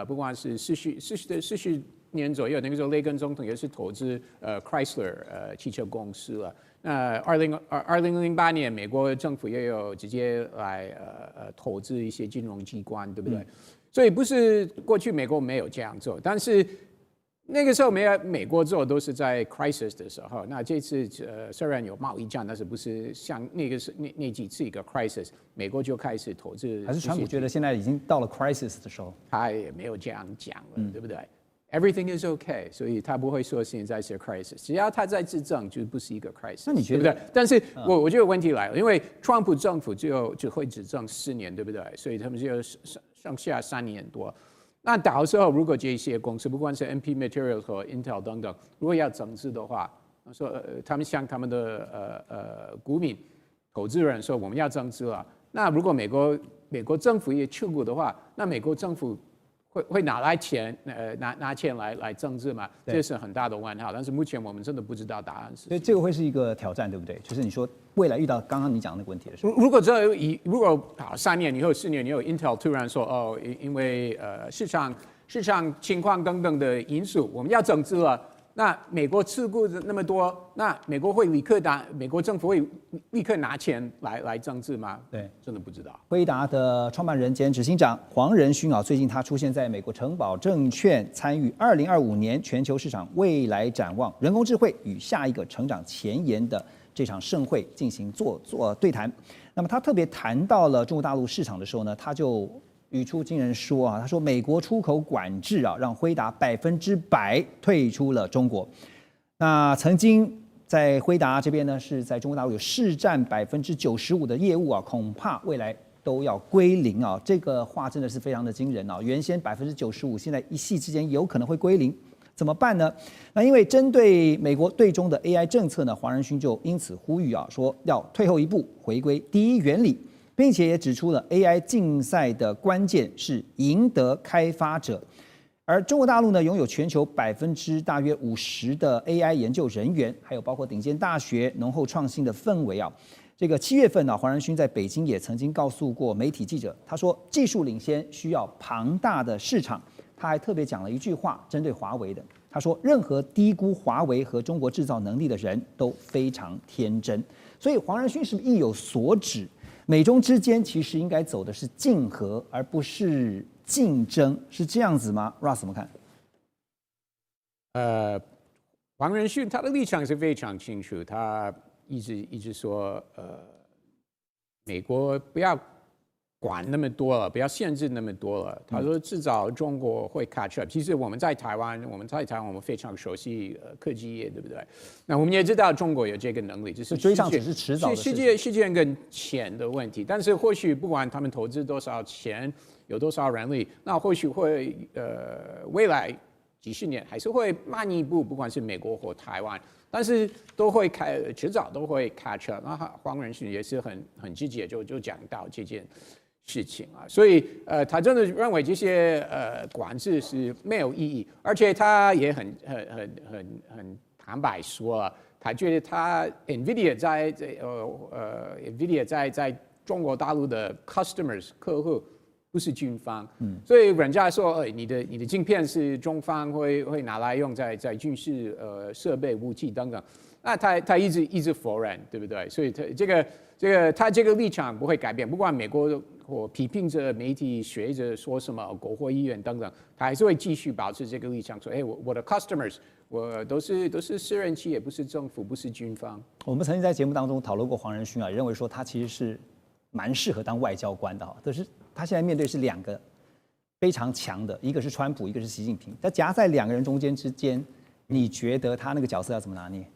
不管是40年左右，那个时候雷根总统也是投资Chrysler 汽车公司了。那2008年，美国政府也有直接来投资一些金融机关，对不对？所以不是过去美国没有这样做，但是那个时候美国做都是在 crisis 的时候。那这次虽然有贸易战，但是不是像那几次一个 crisis， 美国就开始投资。还是川普觉得现在已经到了 crisis 的时候？他也没有这样讲了，对不对？Everything is okay， 所以他不会说现在是 crisis， 只要他在执政就不是一个 crisis。那你觉得？对不对？但是我觉得问题来了，因为川普政府只会执政4年，对不对？所以他们只有上下3年多。那到时候如果这些公司，不管是 MP Materials 和 Intel 等等，如果要增资的话，说他们向他们的股民、投资人说我们要增资了，那如果美国政府也持股的话，那美国政府会拿钱来增资嘛？这是很大的问号。但是目前我们真的不知道答案是。所以这个会是一个挑战，对不对？就是你说未来遇到刚刚你讲的那个问题的时候，如果好3年以后、4年以后 ，Intel 突然说因为市场情况等等的因素，我们要增资了。那美国持股那么多，那美国政府会立刻拿钱来增资吗？对，真的不知道。辉达的创办人兼执行长黄仁勋啊，最近他出现在美国城堡证券参与2025年全球市场未来展望人工智慧与下一个成长前沿的这场盛会进行做对谈。那么他特别谈到了中国大陆市场的时候呢，他就语出惊人说啊，他说美国出口管制啊，让辉达100%退出了中国。那曾经在辉达这边呢，是在中国大陆有市占95%的业务啊，恐怕未来都要归零啊。这个话真的是非常的惊人啊！原先95%，现在一夕之间有可能会归零，怎么办呢？那因为针对美国对中的 AI 政策呢，黄仁勋就因此呼吁啊，说要退后一步，回归第一原理。并且也指出了 AI 竞赛的关键是赢得开发者，而中国大陆呢，拥有全球大约50%的 AI 研究人员，还有包括顶尖大学浓厚创新的氛围啊。这个7月份呢，黄仁勋在北京也曾经告诉过媒体记者，他说技术领先需要庞大的市场。他还特别讲了一句话，针对华为的，他说任何低估华为和中国制造能力的人都非常天真。所以黄仁勋是不是意有所指？美中之间其实应该走的是竞合，而不是竞争，是这样子吗 ？Russ 怎么看？黄仁勋他的立场是非常清楚，他一直说，美国不要管那么多了，不要限制那么多了。他说至少中国会 catch up。其实我们在台湾，我们非常熟悉科技业，对不对？那我们也知道中国有这个能力，就是追上只是迟早的事情。世界跟钱的问题，但是或许不管他们投资多少钱，有多少人力，那或许会未来几十年还是会慢一步，不管是美国或台湾。但是迟早都会 catch up。那黄仁勋也是很积极，就讲到这件事情啊，所以他真的认为这些管制是没有意义，而且他也很坦白说了，他觉得他 NVIDIA 在中国大陆的 customers 客户不是军方。所以人家说，你的镜片是中方会拿来用在军事设备、武器等等。那他一直否认，对不对？所以他这个立场不会改变，不管美国或批评着媒体、学者说什么国会议员等等，他还是会继续保持这个立场，说，我的 customers 我都是私人企业，不是政府，不是军方。我们曾经在节目当中讨论过黄仁勋啊，认为说他其实是蛮适合当外交官的哈，但是他现在面对是两个非常强的，一个是川普，一个是习近平，他夹在两个人中间之间，你觉得他那个角色要怎么拿捏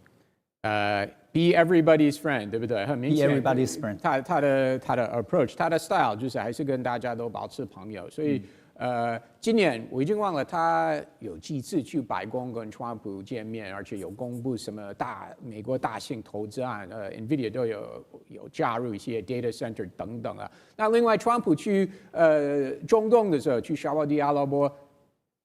？Be everybody's friend， 对不对？很明显 ，Be everybody's friend。他的 approach， 他的 style 就是还是跟大家都保持朋友。所以今年我已经忘了他有几次去白宫跟川普见面，而且有公布什么美国大型投资案，NVIDIA 都有加入一些 data center 等等啊。那另外，川普去中东的时候，去沙特阿拉伯，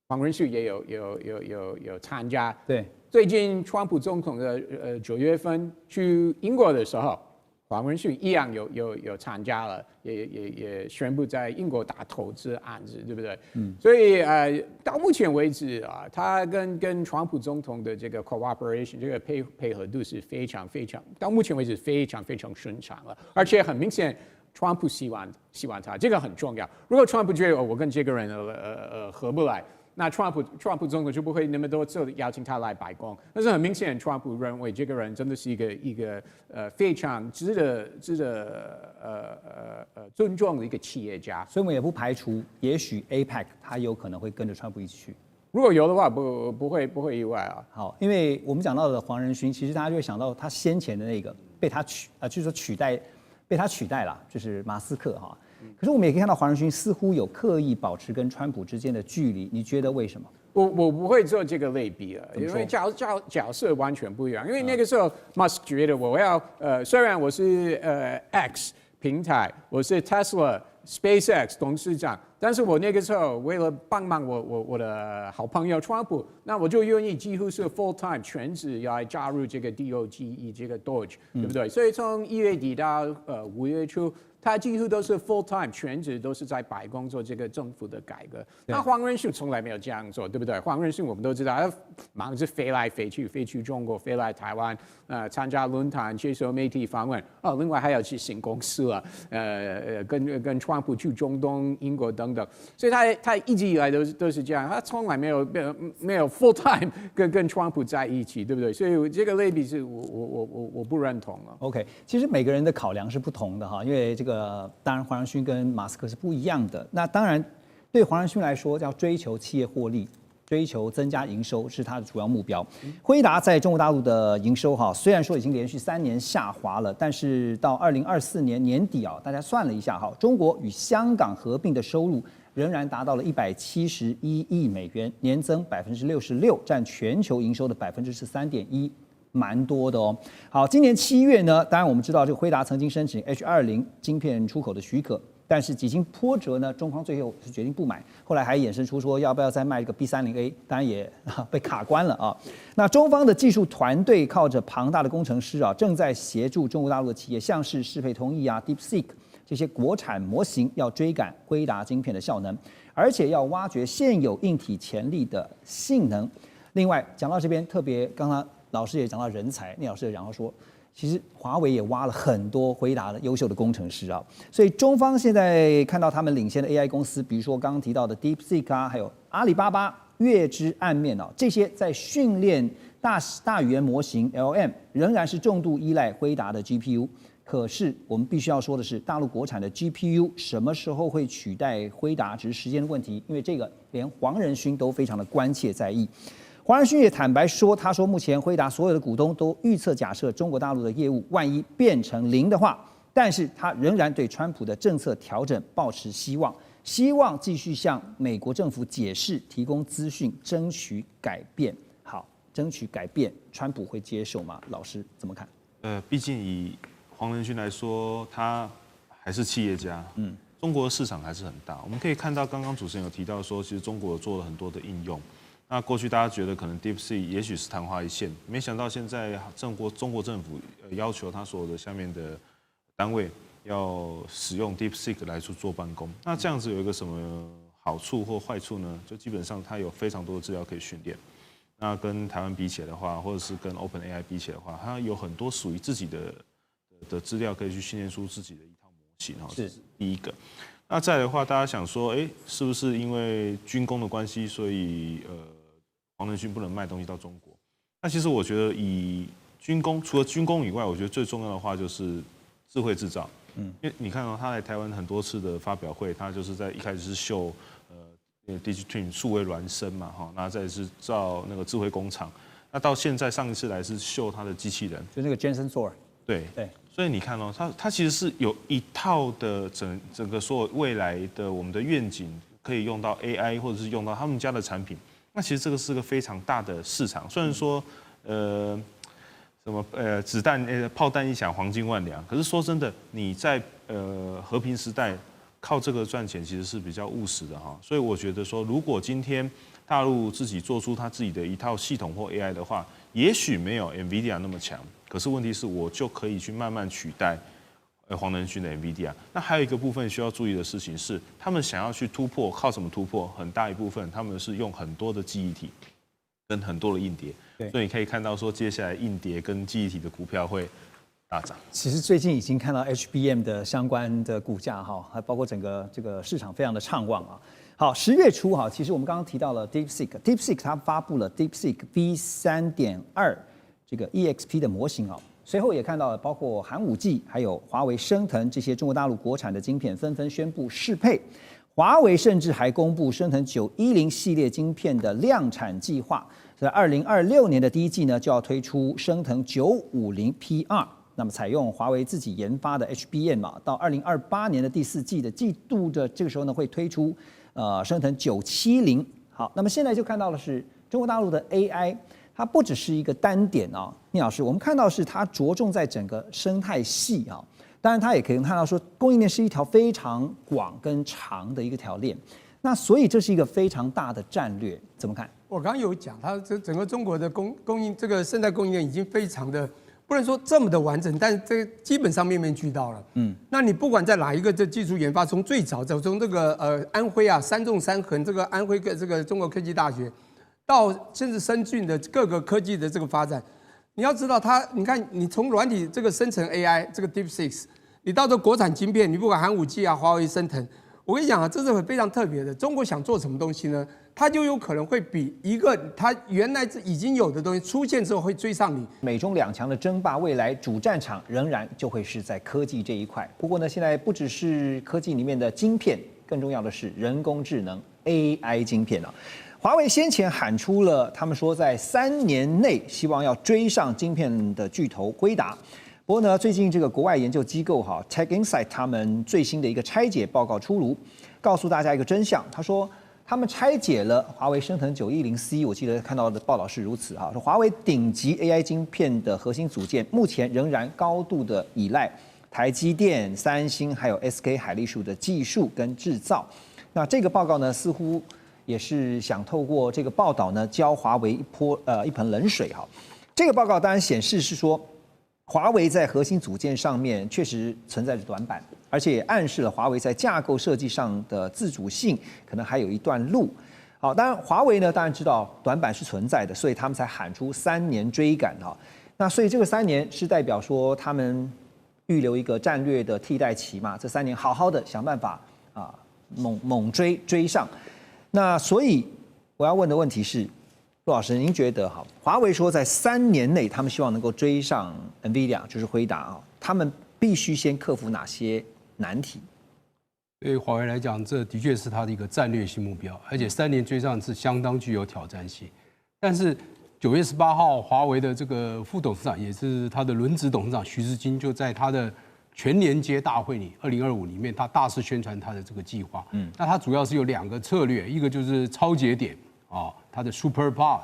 黄仁勋也有参加。对。最近，川普总统的9月份去英国的时候，黄仁勋一样有参加了，也宣布在英国打投资案子，对不对？所以到目前为止啊，他跟川普总统的这个 cooperation 这个配合度是非常到目前为止非常顺畅了，而且很明显，川普希望他，这个很重要。如果川普觉得我跟这个人合不来，那川普总统就不会那么多次邀请他来白宫，但是很明显，川普认为这个人真的是一个非常值得尊重的一个企业家，所以我们也不排除，也许 APEC 他有可能会跟着川普一起去。如果有的话，不会意外啊。好，因为我们讲到的黄仁勋，其实大家就会想到他先前的那个被他被他取代了，就是马斯克哈。可是我们也可以看到，黄仁勋似乎有刻意保持跟川普之间的距离，你觉得为什么？我不会做这个类比了，因为角色完全不一样。因为那个时候，Musk 觉得我要虽然我是X 平台，我是 Tesla、SpaceX 董事长，但是我那个时候为了帮忙我的好朋友川普，那我就愿意几乎是 full time 全职来加入这个 DOGE 这个 Doge， 对不对？所以从1月底到5月初。他几乎都是 full time 全职，都是在白宫做这个政府的改革。那黄仁勋从来没有这样做，对不对？黄仁勋我们都知道，他忙着飞来飞去中国，飞来台湾，参加论坛，接受媒体访问。另外还要去新公司啊，跟川普去中东、英国等等。所以他一直以来都是这样，他从来没有 full time 跟川普在一起，对不对？所以这个类比是我不认同了。OK， 其实每个人的考量是不同的哈，因为这个。当然，黄仁勋跟马斯克是不一样的。那当然，对黄仁勋来说，要追求企业获利，追求增加营收是他的主要目标。辉达在中国大陆的营收哈，虽然说已经连续3年下滑了，但是到2024年年底啊，大家算了一下哈，中国与香港合并的收入仍然达到了171亿美元，年增66%，占全球营收的13.1%。蛮多的哦。好，今年7月呢，当然我们知道这个辉达曾经申请 H20晶片出口的许可，但是几经波折呢，中方最后是决定不买，后来还衍生出说要不要再卖一个 B30A， 当然也被卡关了啊。那中方的技术团队靠着庞大的工程师啊，正在协助中国大陆的企业，像是适配通义啊、DeepSeek 这些国产模型，要追赶辉达晶片的效能，而且要挖掘现有硬体潜力的性能。另外讲到这边，特别刚刚老师也讲到人才，聂老师也讲到说，其实华为也挖了很多辉达的优秀的工程师啊，所以中方现在看到他们领先的 AI 公司，比如说刚刚提到的 DeepSeek 啊，还有阿里巴巴、月之暗面啊，这些在训练大语言模型 LM 仍然是重度依赖辉达的 GPU。可是我们必须要说的是，大陆国产的 GPU 什么时候会取代辉达，只是时间的问题，因为这个连黄仁勋都非常的关切在意。黄仁勋也坦白说，他说目前辉达所有的股东都预测假设中国大陆的业务万一变成零的话，但是他仍然对川普的政策调整抱持希望，希望继续向美国政府解释、提供资讯，争取改变。好，争取改变，川普会接受吗？老师怎么看？毕竟以黄仁勋来说，他还是企业家，中国的市场还是很大。我们可以看到，刚刚主持人有提到说，其实中国做了很多的应用。那过去大家觉得可能 DeepSeek 也许是昙花一现，没想到现在中国政府要求他所有的下面的单位要使用 DeepSeek 来做办公。那这样子有一个什么好处或坏处呢？就基本上它有非常多的资料可以训练。那跟台湾比起来的话，或者是跟 OpenAI 比起来的话，它有很多属于自己的资料可以去训练出自己的一套模型。这是第一个。那再来的话，大家想说，是不是因为军工的关系，所以黄仁勋不能卖东西到中国？那其实我觉得以军工，除了军工以外，我觉得最重要的话就是智慧制造。因为你看他来台湾很多次的发表会，他就是在一开始是秀DigiTwin 数位孪生嘛，那再是造那个智慧工厂，那到现在上一次来是秀他的机器人，就那个 Jensen Thor。对。所以你看它其实是有一套的整个所有未来的我们的愿景，可以用到 AI 或者是用到他们家的产品。那其实这个是个非常大的市场，虽然说子弹炮弹一响黄金万两，可是说真的，你在和平时代靠这个赚钱其实是比较务实的哈。所以我觉得说，如果今天大陆自己做出它自己的一套系统或 AI 的话，也许没有 NVIDIA 那么强，可是问题是我就可以去慢慢取代黄仁勋的 NVIDIA。那还有一个部分需要注意的事情是，他们想要去突破，靠什么突破？很大一部分他们是用很多的记忆体跟很多的硬碟。所以你可以看到说，接下来硬碟跟记忆体的股票会大涨。其实最近已经看到 HBM 的相关的股价还包括整个这个市场非常的畅旺啊。好，10月初其实我们刚刚提到了 DeepSeek 它发布了 DeepSeek V3.2这个 EXP 的模型随后也看到了包括寒武纪还有华为、升腾这些中国大陆国产的晶片纷纷宣布适配。华为甚至还公布升腾910系列晶片的量产计划，在2026年的第一季呢就要推出升腾950P2。那么采用华为自己研发的 HBM 到2028年的第4季的季度的这个时候呢会推出升腾970。好，那么现在就看到的是中国大陆的 AI， 它不只是一个单点聂老师，我们看到是它着重在整个生态系当然它也可以看到说供应链是一条非常广跟长的一个条链，那所以这是一个非常大的战略，怎么看？我刚刚有讲，它整个中国的供应这个生态供应链已经非常的不能说这么的完整，但是这个基本上面面俱到了。那你不管在哪一个这技术研发，从最早从这个安徽3纵3横这个安徽这个中国科技大学，到甚至深圳的各个科技的这个发展，你要知道你看你从软体这个生成 AI 这个 DeepSeek， 你到这国产晶片，你不管寒武纪华为、升腾，我跟你讲这是非常特别的。中国想做什么东西呢？它就有可能会比一个它原来已经有的东西出现之后会追上你。美中两强的争霸，未来主战场仍然就会是在科技这一块。不过呢，现在不只是科技里面的晶片，更重要的是人工智能 AI 晶片华为先前喊出了，他们说在3年内希望要追上晶片的巨头辉达。不过呢，最近这个国外研究机构TechInsight 他们最新的一个拆解报告出炉，告诉大家一个真相。他说他们拆解了华为升腾910C， 我记得看到的报道是如此说华为顶级 AI 晶片的核心组件目前仍然高度的依赖台积电、三星还有 SK 海力士的技术跟制造。那这个报告呢，似乎也是想透过这个报道呢，浇华为一盆冷水这个报告当然显示是说，华为在核心组件上面确实存在着短板，而且也暗示了华为在架构设计上的自主性可能还有一段路。好，当然华为呢，当然知道短板是存在的，所以他们才喊出3年追赶那所以这个3年是代表说他们预留一个战略的替代期嘛？这3年好好的想办法猛追上。那所以我要问的问题是，陆老师，您觉得华为说在3年内他们希望能够追上 NVIDIA， 就是辉达他们必须先克服哪些难题？对华为来讲，这的确是它的一个战略性目标，而且3年追上是相当具有挑战性。但是9月18号，华为的这个副董事长，也是他的轮值董事长徐世金，就在他的全年接大会里2025里面，他大肆宣传他的这个计划。那他主要是有2个策略，一个就是超节点它的 Super Pod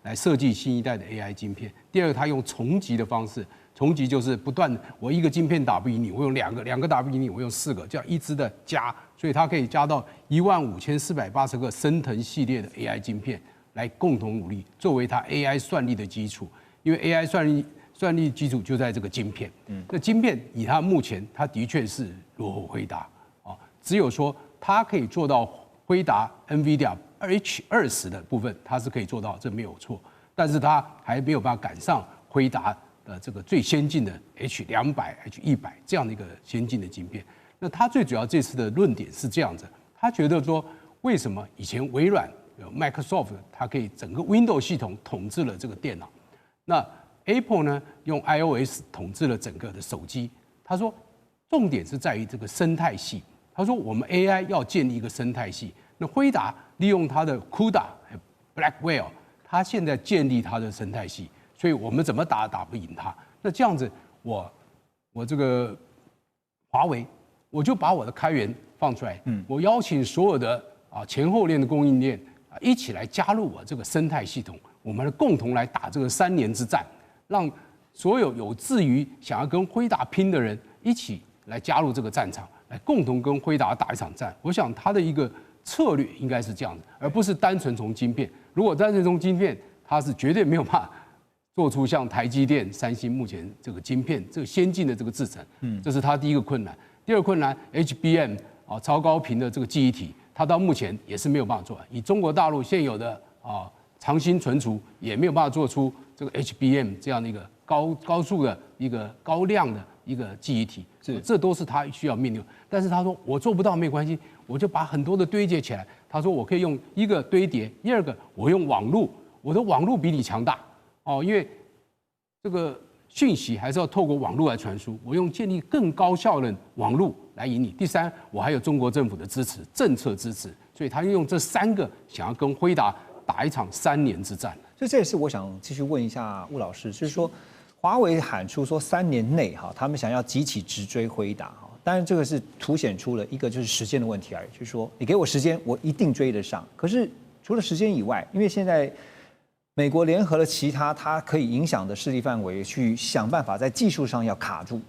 来设计新一代的 AI 晶片。第二个，他用重级的方式，重级就是不断我一个晶片打不赢你，我用两个打不赢你，我用4个，叫一直的加，所以它可以加到15480个升腾系列的 AI 晶片来共同努力，作为它 AI 算力的基础。因为 AI 算力基础就在这个晶片。那晶片以它目前，它的确是落后辉达啊，只有说它可以做到辉达 NVIDIA H20的部分，它是可以做到，这没有错。但是它还没有办法赶上辉达的这个最先进的 H200、H100这样的一个先进的晶片。那他最主要这次的论点是这样子，他觉得说，为什么以前微软有 Microsoft 它可以整个 Windows 系统统治了这个电脑，那 Apple 呢用 iOS 统治了整个的手机。他说，重点是在于这个生态系。他说，我们 AI 要建立一个生态系。那辉达利用它的 CUDA、Blackwell， 它现在建立它的生态系，所以我们怎么打不赢它。那这样子，我这个华为，我就把我的开源放出来，我邀请所有的前后链的供应链一起来加入我这个生态系统，我们共同来打这个3年之战，让所有有志于想要跟辉达拼的人一起来加入这个战场，来共同跟辉达打一场战。我想他的一个策略应该是这样子，而不是单纯从晶片。如果单纯从晶片，它是绝对没有办法做出像台积电、三星目前这个晶片这个先进的这个制程。这是它第一个困难。第二个困难 ，HBM 超高频的这个记忆体，它到目前也是没有办法做。以中国大陆现有的长芯存储也没有办法做出这个 HBM 这样的一个高速的一个高量的一个记忆体，这都是他需要面对。但是他说我做不到没关系，我就把很多的堆叠起来。他说我可以用一个堆叠，第二个我用网路，我的网路比你强大因为这个讯息还是要透过网路来传输，我用建立更高效的网路来赢你。第三，我还有中国政府的支持，政策支持，所以他用这3个想要跟辉达打一场3年之战。所以这也是我想继续问一下吴老师，就是说，华为喊出说3年内他们想要急起直追辉达当然这个是凸显出了一个就是时间的问题而已，就是说你给我时间，我一定追得上。可是除了时间以外，因为现在美国联合了其他它可以影响的势力范围，去想办法在技术上要卡住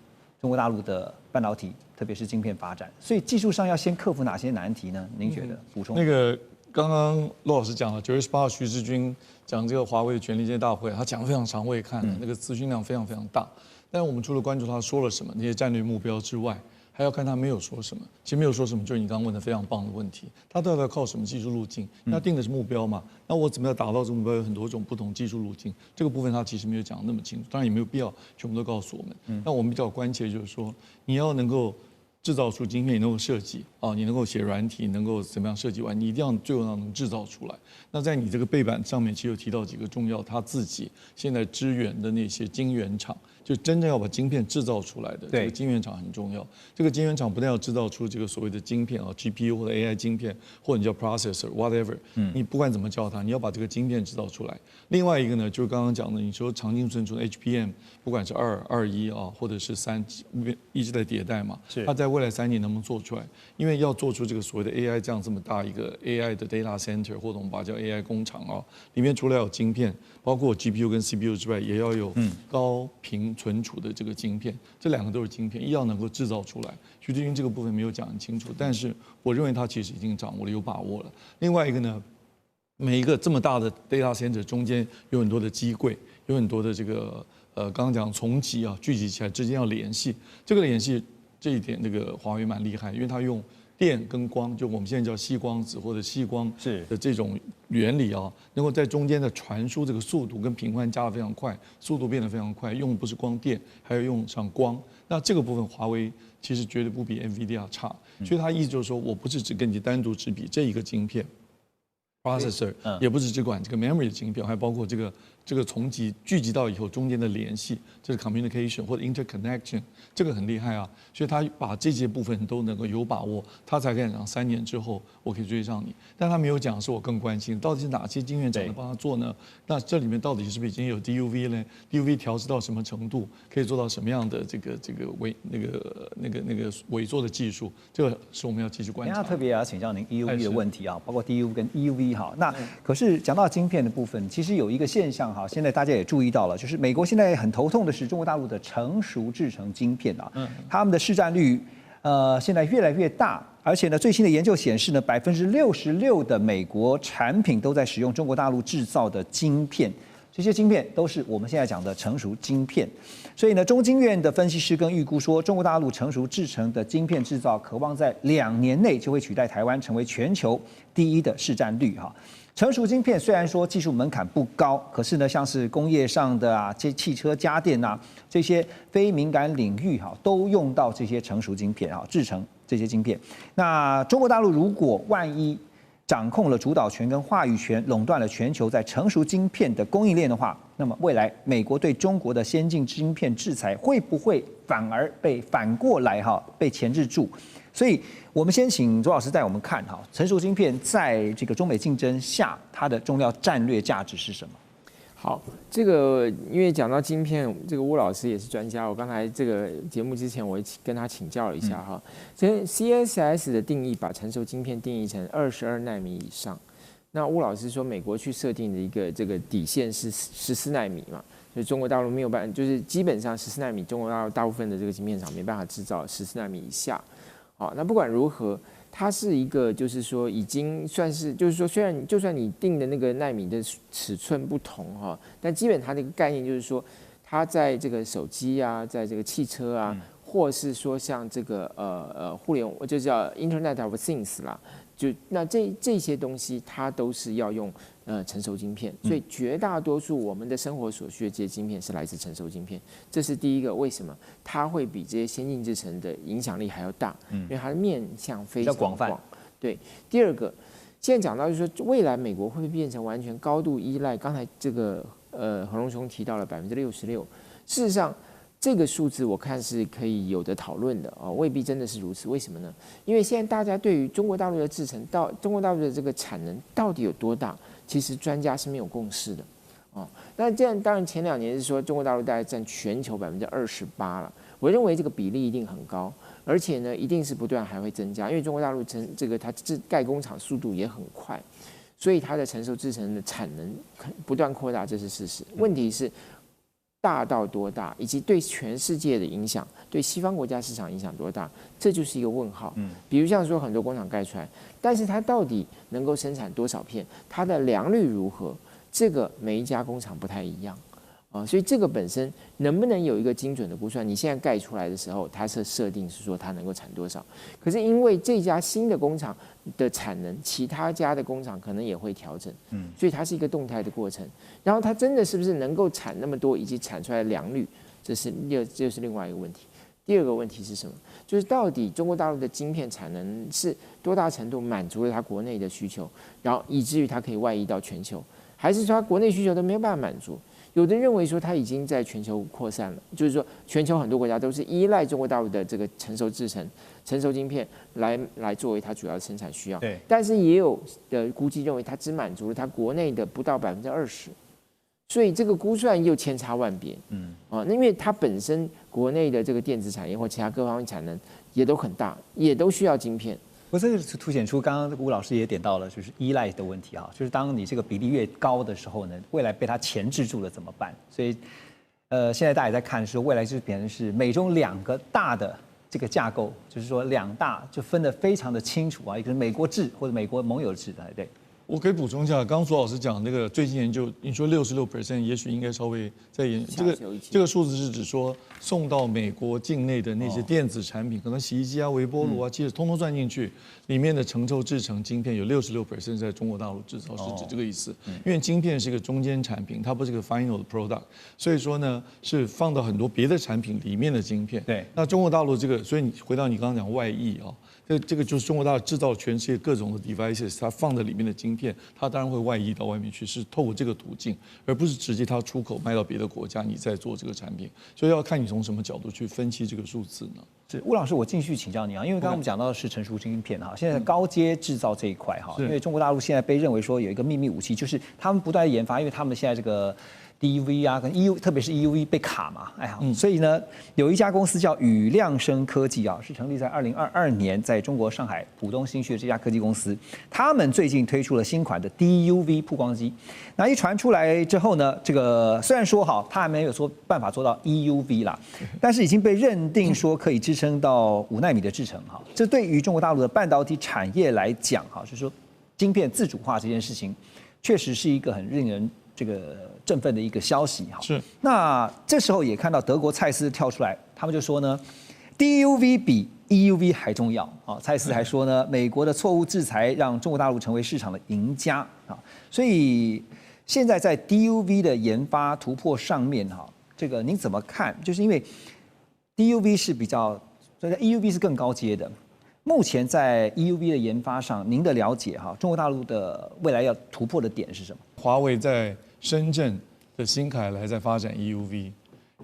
中国大陆的半导体，特别是晶片发展。所以技术上要先克服哪些难题呢？您觉得？补充那个刚刚骆老师讲了，9月18号徐志军讲这个华为的权力界大会，他讲得非常长，我也看了，那个资讯量非常非常大。但是我们除了关注他说了什么那些战略目标之外，还要看他没有说什么。其实没有说什么，就是你刚刚问的非常棒的问题。他到底要靠什么技术路径？他定的是目标嘛？那我怎么样达到这个目标？有很多种不同技术路径。这个部分他其实没有讲那么清楚，当然也没有必要全部都告诉我们。那我们比较关切就是说，你要能够制造出晶片，你能够设计你能够写软体，能够怎么样设计完，你一定要最后能制造出来。那在你这个背板上面，其实有提到几个重要，他自己现在支援的那些晶圆厂。就真正要把晶片制造出来的这个晶圆厂很重要。这个晶圆厂不但要制造出这个所谓的晶片GPU 或者 AI 晶片，或者你叫 processor whatever，你不管怎么叫它，你要把这个晶片制造出来。另外一个呢，就是刚刚讲的，你说长晶存储的 HBM， 不管是2、21或者是3，一直在迭代嘛。它在未来3年能不能做出来？因为要做出这个所谓的 AI 这么大一个 AI 的 data center， 或者我们把它叫 AI 工厂里面除了有晶片，包括 GPU 跟 CPU 之外，也要有高频存储的这个晶片，这2个都是晶片，要能够制造出来。徐志军这个部分没有讲很清楚，但是我认为他其实已经掌握了，有把握了。另外一个呢，每一个这么大的 data center 中间有很多的机柜，有很多的这个刚刚讲重集聚集起来之间要联系，这个联系这一点，这个华为蛮厉害，因为它用电跟光，就我们现在叫细光子或者细光的这种原理能够在中间的传输这个速度跟频宽加得非常快，速度变得非常快，用不是光电，还要用上光。那这个部分华为其实绝对不比 NVIDIA 差，所以他意思就是说我不是只跟你单独只比这一个晶片 processor， 也不是只管这个 memory 的晶片，还包括这个重集聚集到以后中间的联系，这是 communication 或者 interconnection， 这个很厉害所以他把这些部分都能够有把握，他才可以让3年之后我可以追上你。但他没有讲是我更关心到底是哪些晶圆厂能帮他做呢？那这里面到底是不是已经有 DUV 呢 ？DUV 调制到什么程度，可以做到什么样的这个伪做的技术？这个是我们要继续观察。特别要请教您 EUV 的问题包括 DUV 跟 EUV 那可是讲到晶片的部分，其实有一个现象现在大家也注意到了，就是美国现在很头痛的是中国大陆的成熟制程晶片他们的市占率现在越来越大，而且呢，最新的研究显示呢，66%的美国产品都在使用中国大陆制造的晶片。这些晶片都是我们现在讲的成熟晶片。所以呢，中经院的分析师跟预估说，中国大陆成熟制程的晶片制造，渴望在2年内就会取代台湾，成为全球第一的市占率哈。成熟晶片虽然说技术门槛不高，可是呢，像是工业上的啊、汽车、家电啊这些非敏感领域哈，都用到这些成熟晶片啊，制成这些晶片。那中国大陆如果万一掌控了主导权跟话语权，垄断了全球在成熟晶片的供应链的话，那么未来美国对中国的先进晶片制裁会不会反而反过来被钳制住？所以我们先请周老师带我们看哈，成熟晶片在这个中美竞争下，它的重要战略价值是什么？好，这个因为讲到晶片，这个吴老师也是专家，我刚才这个节目之前我跟他请教了一下哈。这 CSS 的定义把成熟晶片定义成22奈米以上。那吴老师说，美国去设定的一个这个底线是14奈米嘛，所以中国大陆没有办法，就是基本上14奈米，中国大陆大部分的这个晶片厂没办法制造14奈米以下。好，那不管如何，它是一个就是说已经算是，就是说虽然就算你定的那个奈米的尺寸不同哈，但基本它的一个概念就是说，它在这个手机啊，在这个汽车啊，或是说像这个互联网，就叫 Internet of Things 啦，就那这些东西它都是要用成熟晶片，所以绝大多数我们的生活所需的这些晶片是来自成熟晶片，这是第一个。为什么它会比这些先进制程的影响力还要大？因为它的面向非常广泛。对，第二个，现在讲到就是说，未来美国会不会变成完全高度依赖？刚才这个何荣兄提到了66%，事实上这个数字我看是可以有的讨论的啊，未必真的是如此。为什么呢？因为现在大家对于中国大陆的制程到中国大陆的这个产能到底有多大？其实专家是没有共识的，那这样当然前2年是说中国大陆大概占全球28%了，我认为这个比例一定很高，而且呢一定是不断还会增加，因为中国大陆它盖工厂速度也很快，所以它的成熟制程的产能不断扩大，这是事实。问题是大到多大，以及对全世界的影响，对西方国家市场影响多大，这就是一个问号。比如像说很多工厂盖出来，但是它到底能够生产多少片，它的良率如何，这个每一家工厂不太一样啊，所以这个本身能不能有一个精准的估算？你现在盖出来的时候，它是设定是说它能够产多少，可是因为这家新的工厂的产能，其他家的工厂可能也会调整，所以它是一个动态的过程。然后它真的是不是能够产那么多，以及产出来的良率，这是另外一个问题。第二个问题是什么？就是到底中国大陆的晶片产能是多大程度满足了它国内的需求，然后以至于它可以外溢到全球，还是说它国内需求都没有办法满足？有的认为说它已经在全球扩散了，就是说全球很多国家都是依赖中国大陆的这个成熟制程、成熟晶片来作为它主要的生产需要。对，但是也有的估计认为它只满足了它国内的不到20%，所以这个估算又千差万别。那因为它本身国内的这个电子产业或其他各方面产能也都很大，也都需要晶片。不过这个是凸显出刚刚吴老师也点到了，就是依赖的问题啊，就是当你这个比例越高的时候呢，未来被它钳制住了怎么办？所以，现在大家也在看说，未来就是变成是美中2个大的这个架构，就是说2大就分得非常的清楚啊，一个是美国制或者美国盟友制的，对。我可以补充一下，刚刚苏老师讲那个最近研究，你说66%，也许应该稍微再研这个数字是指说送到美国境内的那些电子产品，可能洗衣机啊、微波炉啊，其实通通算进去，里面的成熟制成晶片有66%在中国大陆制造，是指这个意思。因为晶片是一个中间产品，它不是个 final 的 product， 所以说呢是放到很多别的产品里面的晶片。对，那中国大陆这个，所以你回到你刚刚讲外溢啊。这个就是中国大陆制造全世界各种的 devices， 它放在里面的晶片，它当然会外溢到外面去，是透过这个途径，而不是直接它出口卖到别的国家，你再做这个产品。所以要看你从什么角度去分析这个数字呢？是吴老师，我继续请教你啊，因为刚刚我们讲到的是成熟晶片哈，现在高阶制造这一块哈，因为中国大陆现在被认为说有一个秘密武器，就是他们不断研发，因为他们现在这个DUV 啊，跟 EUV， 特别是 EUV 被卡嘛，所以呢，有一家公司叫宇亮生科技啊，是成立在2022年，在中国上海浦东新区的这家科技公司，他们最近推出了新款的 DUV 曝光机。那一传出来之后呢，这个虽然说好，它还没有说办法做到 EUV 啦，但是已经被认定说可以支撑到5奈米的制程哈。这对于中国大陆的半导体产业来讲哈，就是说晶片自主化这件事情，确实是一个很令人这个振奋的一个消息哈。是。那这时候也看到德国蔡司跳出来，他们就说呢 ，DUV 比 EUV 还重要啊。蔡司还说呢，美国的错误制裁让中国大陆成为市场的赢家啊。所以现在在 DUV 的研发突破上面哈，这个您怎么看？就是因为 DUV 是比较，所以 EUV 是更高阶的。目前在 EUV 的研发上，您的了解哈，中国大陆的未来要突破的点是什么？华为在深圳的新凯莱在发展 EUV，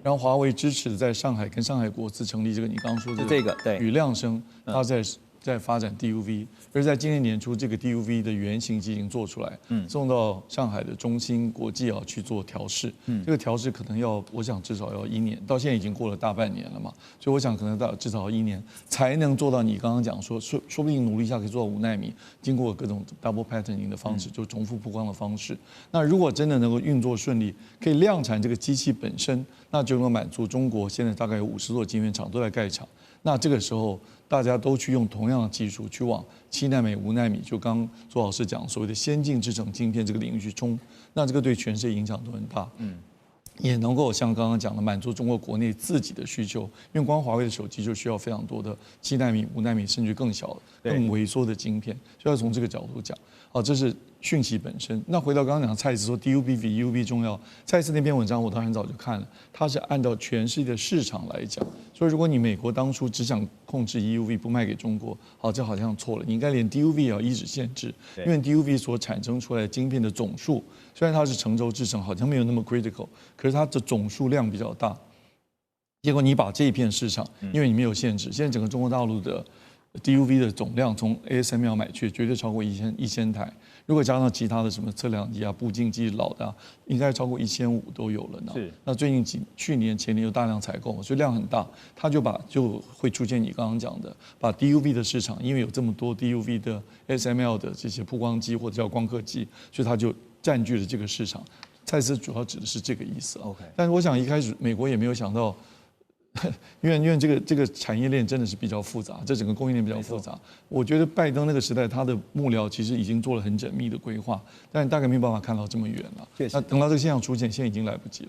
然后华为支持的在上海跟上海国资成立这个你刚刚说的这个对宇亮生，它在发展 DUV， 而在今年年初这个 DUV 的原型机已经做出来，送到上海的中芯国际啊去做调试，这个调试可能要，我想至少要1年，到现在已经过了大半年了嘛，所以我想可能至少要1年才能做到你刚刚讲说不定努力一下可以做到5奈米，经过各种 double patterning 的方式，就重复曝光的方式。那如果真的能够运作顺利，可以量产这个机器本身，那就能够满足中国现在大概有50座晶圆厂都在盖厂，那这个时候大家都去用同样的技术去往7奈米、5奈米，就刚周老师讲所谓的先进制程晶片这个领域去冲，那这个对全世界影响都很大。也能够像刚刚讲的满足中国国内自己的需求，因为光华为的手机就需要非常多的7奈米、5奈米甚至更小、更微缩的晶片，所以要从这个角度讲。好，这是讯息本身。那回到刚刚讲蔡司说 DUV 比 EUV 重要，蔡司那篇文章我当然早就看了，它是按照全世界的市场来讲。所以如果你美国当初只想控制 EUV 不卖给中国，好，这好像错了，你应该连 DUV 也要一直限制，因为 DUV 所产生出来的晶片的总数，虽然它是成轴制程，好像没有那么 critical， 可是它的总数量比较大。结果你把这一片市场，因为你没有限制，现在整个中国大陆的 DUV 的总量从 ASML 买去绝对超过1000台，如果加上其他的什么测量机啊、步进机老的、应该超过1500都有了呢。是。那最近去年前年有大量采购，所以量很大，它就会出现你刚刚讲的，把 DUV 的市场，因为有这么多 DUV 的 ASML 的这些曝光机或者叫光刻机，所以它就占据了这个市场。蔡司主要指的是这个意思。OK。但是我想一开始美国也没有想到。因为这个产业链真的是比较复杂，这整个供应链比较复杂。我觉得拜登那个时代，他的幕僚其实已经做了很缜密的规划，但大概没有办法看到这么远了。那等到这个现象出现，现在已经来不及了。